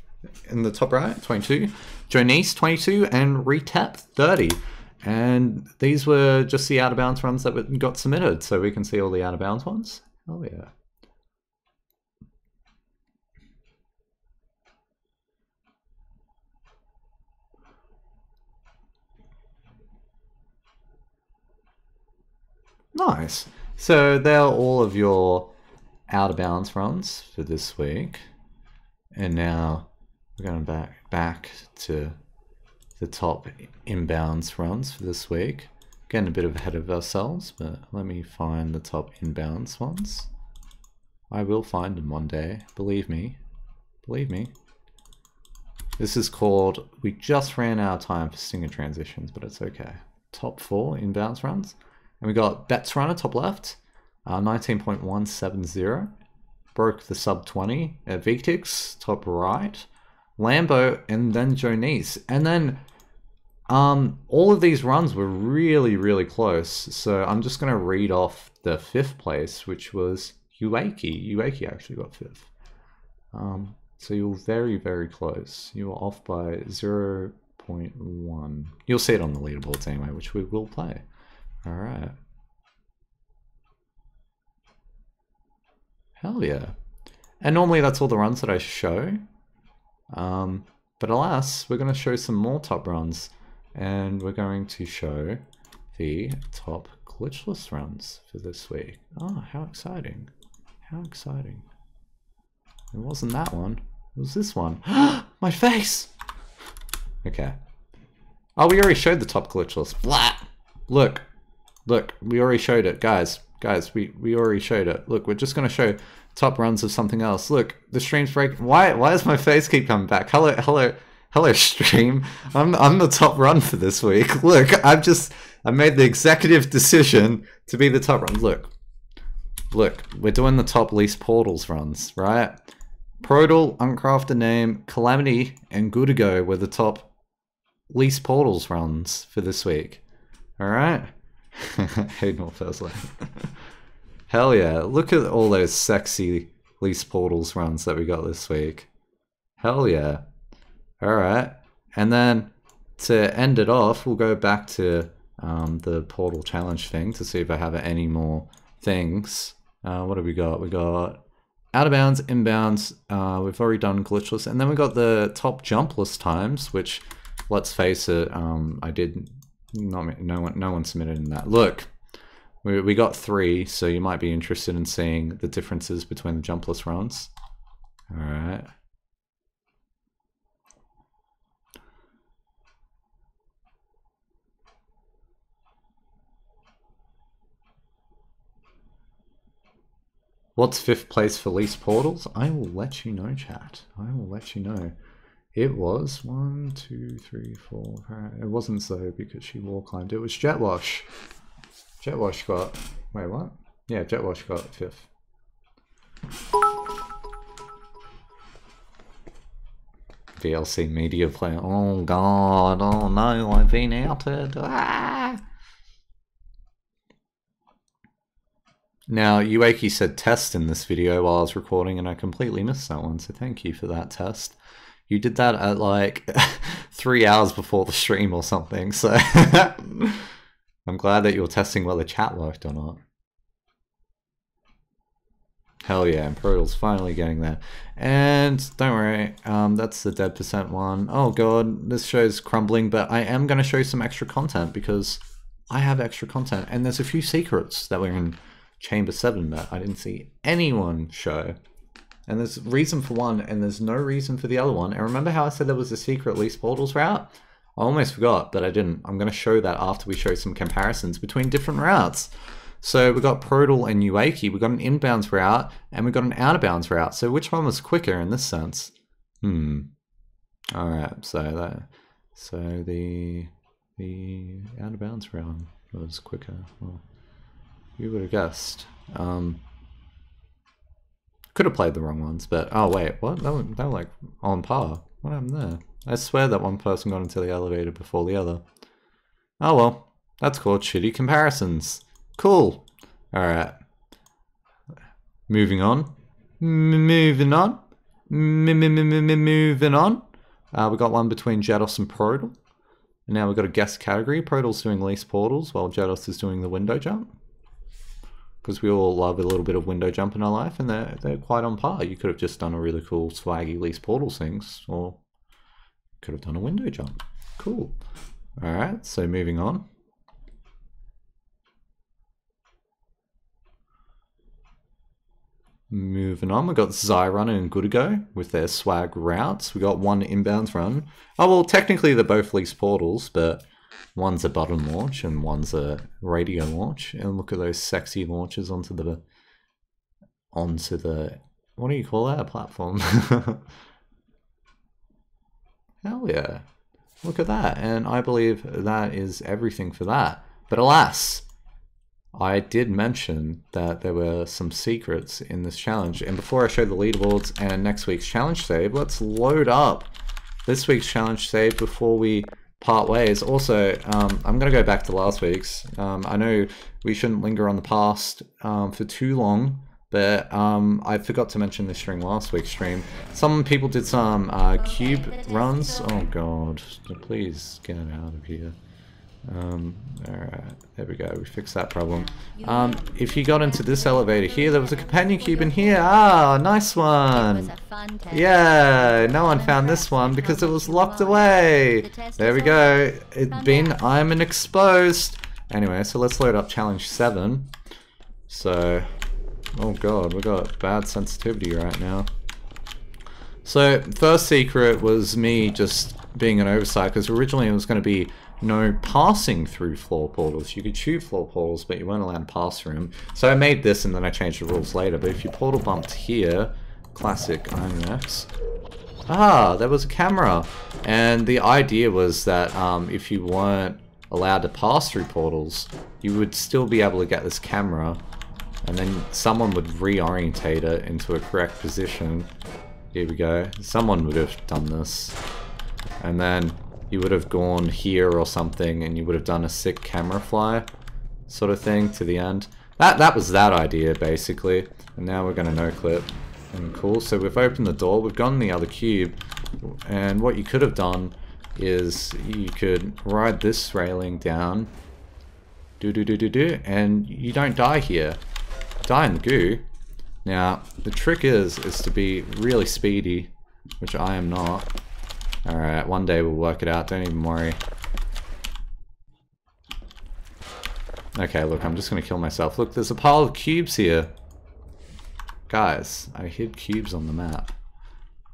in the top right, 22. Jonice, 22. And Retap, 30. And these were just the out of bounds runs that got submitted, so we can see all the out of bounds ones. Oh yeah. Nice. So they're all of your out of bounds runs for this week. And now we're going back to the top inbounds runs for this week. Getting a bit ahead of ourselves, but let me find the top inbounds ones. I will find them one day, believe me. Believe me. This is called, we just ran out of time for stinger transitions, but it's okay. Top 4 inbounds runs. And we got Bets Runner, top left, 19.170. Broke the sub 20. Victix, top right. Lambo, and then Jonice. And then all of these runs were really, really close. So I'm just going to read off the 5th place, which was Ueki. Ueki actually got 5th. So you were very, very close. You were off by 0.1. You'll see it on the leaderboards anyway, which we will play. All right. Hell yeah. And normally that's all the runs that I show. But alas, we're going to show some more top runs. And we're going to show the top glitchless runs for this week. Oh, how exciting. How exciting. It wasn't that one. It was this one. My face! Okay. Oh, we already showed the top glitchless. Blah! Look. Look, we already showed it. Guys, we already showed it. Look, we're just going to show top runs of something else. Look, the stream's breaking. Why does my face keep coming back? Hello, stream. I'm the top run for this week. Look, I made the executive decision to be the top run. Look, we're doing the top least portals runs, right? Prodal, Uncrafted Name, Calamity, and Good to Go were the top least portals runs for this week. All right. Hey, North Esler. Hell yeah. Look at all those sexy least portals runs that we got this week. Hell yeah. Alright. And then to end it off, we'll go back to the portal challenge thing to see if I have any more things. What have we got? We got out of bounds, inbounds. We've already done glitchless. And then we got the top jumpless times, which, let's face it, I did... no one submitted in that. Look, we got 3, so you might be interested in seeing the differences between the jumpless runs. All right. What's 5th place for least portals? I will let you know, chat. I will let you know. It was 1, 2, 3, 4. It wasn't Zoe because she wall climbed. It was Jetwash. Jetwash got... Wait, what? Yeah, Jetwash got 5th. VLC media player. Oh god, oh no, I've been outed. Ah! Now, Ueki said test in this video while I was recording and I completely missed that one, so thank you for that test. You did that at like 3 hours before the stream or something, so I'm glad that you're testing whether chat worked or not. Hell yeah, and Prodal's finally getting there. And don't worry, that's the dead percent one. Oh god, this show's crumbling, but I am going to show you some extra content because I have extra content. And there's a few secrets that we're in Chamber 7 that I didn't see anyone show. And there's reason for one, and there's no reason for the other one. And remember how I said there was a secret least portals route? I almost forgot, but I didn't. I'm going to show that after we show some comparisons between different routes. So we got Protal and Uaki. We got an inbounds route, and we got an out of bounds route. So which one was quicker in this sense? All right. So the out of bounds route was quicker. Well, you would have guessed. Could have played the wrong ones, but oh wait, what? They were like on par. What happened there? I swear that one person got into the elevator before the other. Oh well, that's called shitty comparisons. Cool. All right. Moving on. Moving on. Moving on. We got one between Jedos and Protal. And now we've got a guest category. Protal's doing least portals while Jedos is doing the window jump. Because we all love a little bit of window jump in our life, and they're quite on par. You could have just done a really cool swaggy least portals things, or could have done a window jump. Cool. Alright, so moving on. Moving on, we've got Zyron and Goodigo with their swag routes. We got one inbounds run. Oh well, technically they're both least portals, but one's a button launch and one's a radio launch. And look at those sexy launches onto the what do you call that? A platform. Hell yeah. Look at that. And I believe that is everything for that. But alas, I did mention that there were some secrets in this challenge. And before I show the leaderboards and next week's challenge save, let's load up this week's challenge save before we part ways. Also, I'm going to go back to last week's. I know we shouldn't linger on the past for too long, but I forgot to mention this during last week's stream. Some people did some cube runs. Oh god, please get it out of here. Alright, there we go, we fixed that problem. If you got into this elevator here, there was a companion cube in here. Ah, nice one! Yeah, no one found this one because it was locked away. There we go, it's been I'm an exposed. Anyway, so let's load up challenge 7. So, oh god, we got bad sensitivity right now. So, first secret was me just being an oversight, because originally it was going to be no passing through floor portals. You could shoot floor portals, but you weren't allowed to pass through them. So I made this and then I changed the rules later. But if you portal bumped here, classic IMX. Ah, there was a camera. And the idea was that if you weren't allowed to pass through portals, you would still be able to get this camera. And then someone would reorientate it into a correct position. Here we go. Someone would have done this. And then you would have gone here or something and you would have done a sick camera fly sort of thing to the end. That was that idea basically. And now we're going to no clip. And cool, so we've opened the door, we've gone the other cube, and what you could have done is you could ride this railing down, and you don't die here. Die in the goo. Now the trick is to be really speedy, which I am not. Alright, one day we'll work it out, don't even worry. Okay, look, I'm just gonna kill myself. Look, there's a pile of cubes here. Guys, I hid cubes on the map.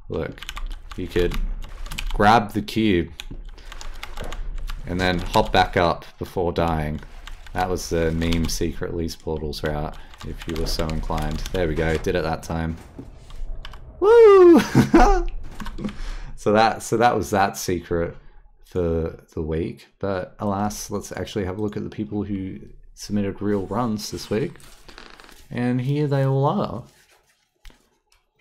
Look, you could grab the cube and then hop back up before dying. That was the meme secret least portals route, if you were so inclined. There we go, did it that time. Woo! So that was that secret for the week. But alas, let's actually have a look at the people who submitted real runs this week. And here they all are.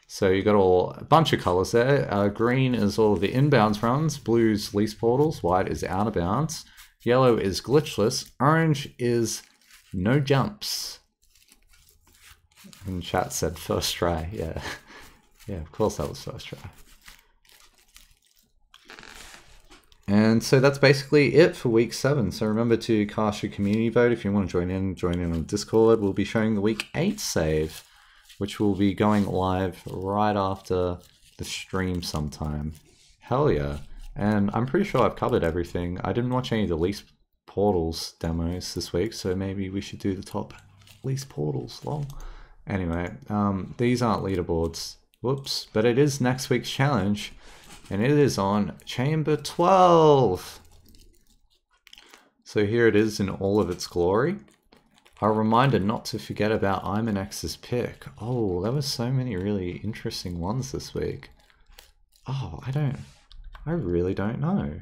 So you got a bunch of colors there. Green is all of the inbounds runs, blue's least portals, white is out of bounds, yellow is glitchless, orange is no jumps. And chat said first try, yeah. Yeah, of course that was first try. And so that's basically it for week 7. So remember to cast your community vote if you want to join in on Discord. We'll be showing the week 8 save, which will be going live right after the stream sometime. Hell yeah. And I'm pretty sure I've covered everything. I didn't watch any of the least portals demos this week, so maybe we should do the top least portals, lol. Anyway, these aren't leaderboards. Whoops. But it is next week's challenge. And it is on Chamber 12. So here it is in all of its glory. A reminder not to forget about Imanex's pick. Oh, there were so many really interesting ones this week. Oh, I really don't know.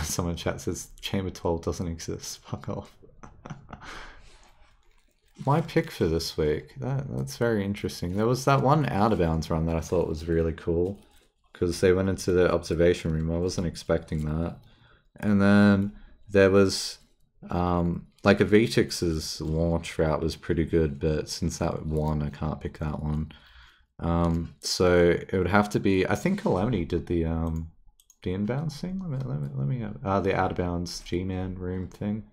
Someone in chat says Chamber 12 doesn't exist. Fuck off. My pick for this week, that's very interesting. There was that one Out of Bounds run that I thought was really cool because they went into the observation room. I wasn't expecting that. And then there was like a Vetix's launch route was pretty good, but since that won, I can't pick that one. So it would have to be, I think Calamity did the inbounds thing. Let me the Out of Bounds G-Man room thing.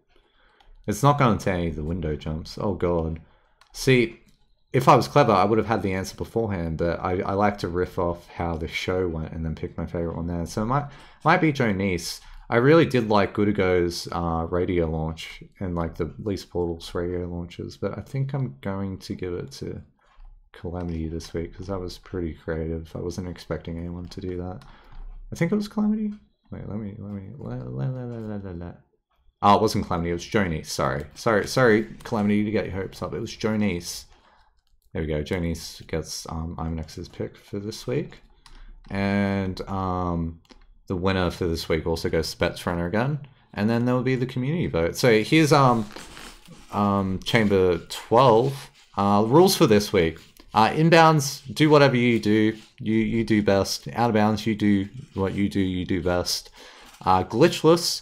It's not going to any of the window jumps. Oh god. See, if I was clever, I would have had the answer beforehand, but I like to riff off how the show went and then pick my favorite one there. So it might be Jonice. I really did like Goodigo's radio launch and like the Least Portals radio launches, but I think I'm going to give it to Calamity this week because that was pretty creative. I wasn't expecting anyone to do that. I think it was Calamity. Wait, let me. Oh, it wasn't Calamity. It was Jonice. Sorry, Calamity, to get your hopes up. It was Jonice. There we go. Jonice gets Imanex's pick for this week, and the winner for this week also goes Spets Runner again, and then there will be the community vote. So here's Chamber 12 rules for this week. Inbounds, do whatever you do. You do best. Out of bounds, you do what you do best. Glitchless.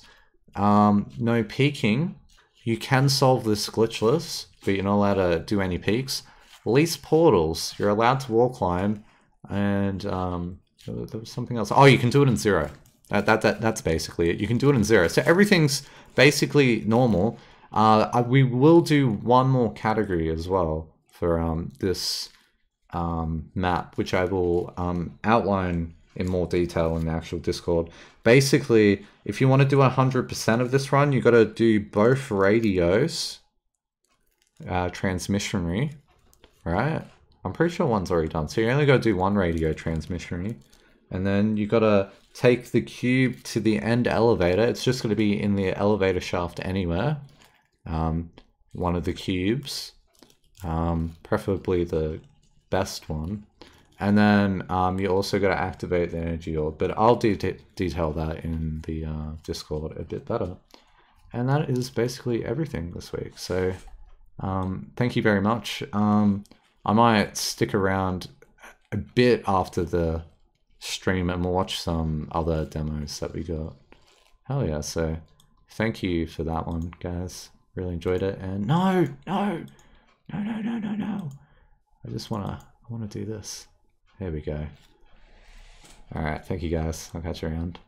No peeking. You can solve this glitchless, but you're not allowed to do any peeks. Least portals. You're allowed to wall climb, and there was something else. Oh, you can do it in 0. That's basically it. You can do it in 0. So everything's basically normal. We will do one more category as well for this map, which I will outline in more detail in the actual Discord. Basically, if you want to do 100% of this run, you got to do both radios, transmissionary, right? I'm pretty sure one's already done. So you only got to do one radio transmissionary, and then you got to take the cube to the end elevator. It's just going to be in the elevator shaft anywhere. One of the cubes, preferably the best one. And then you also got to activate the energy orb, but I'll detail that in the Discord a bit better. And that is basically everything this week. So thank you very much. I might stick around a bit after the stream and watch some other demos that we got. Hell yeah, so thank you for that one, guys. Really enjoyed it. And no. I just wanna do this. There we go. Alright, thank you guys. I'll catch you around.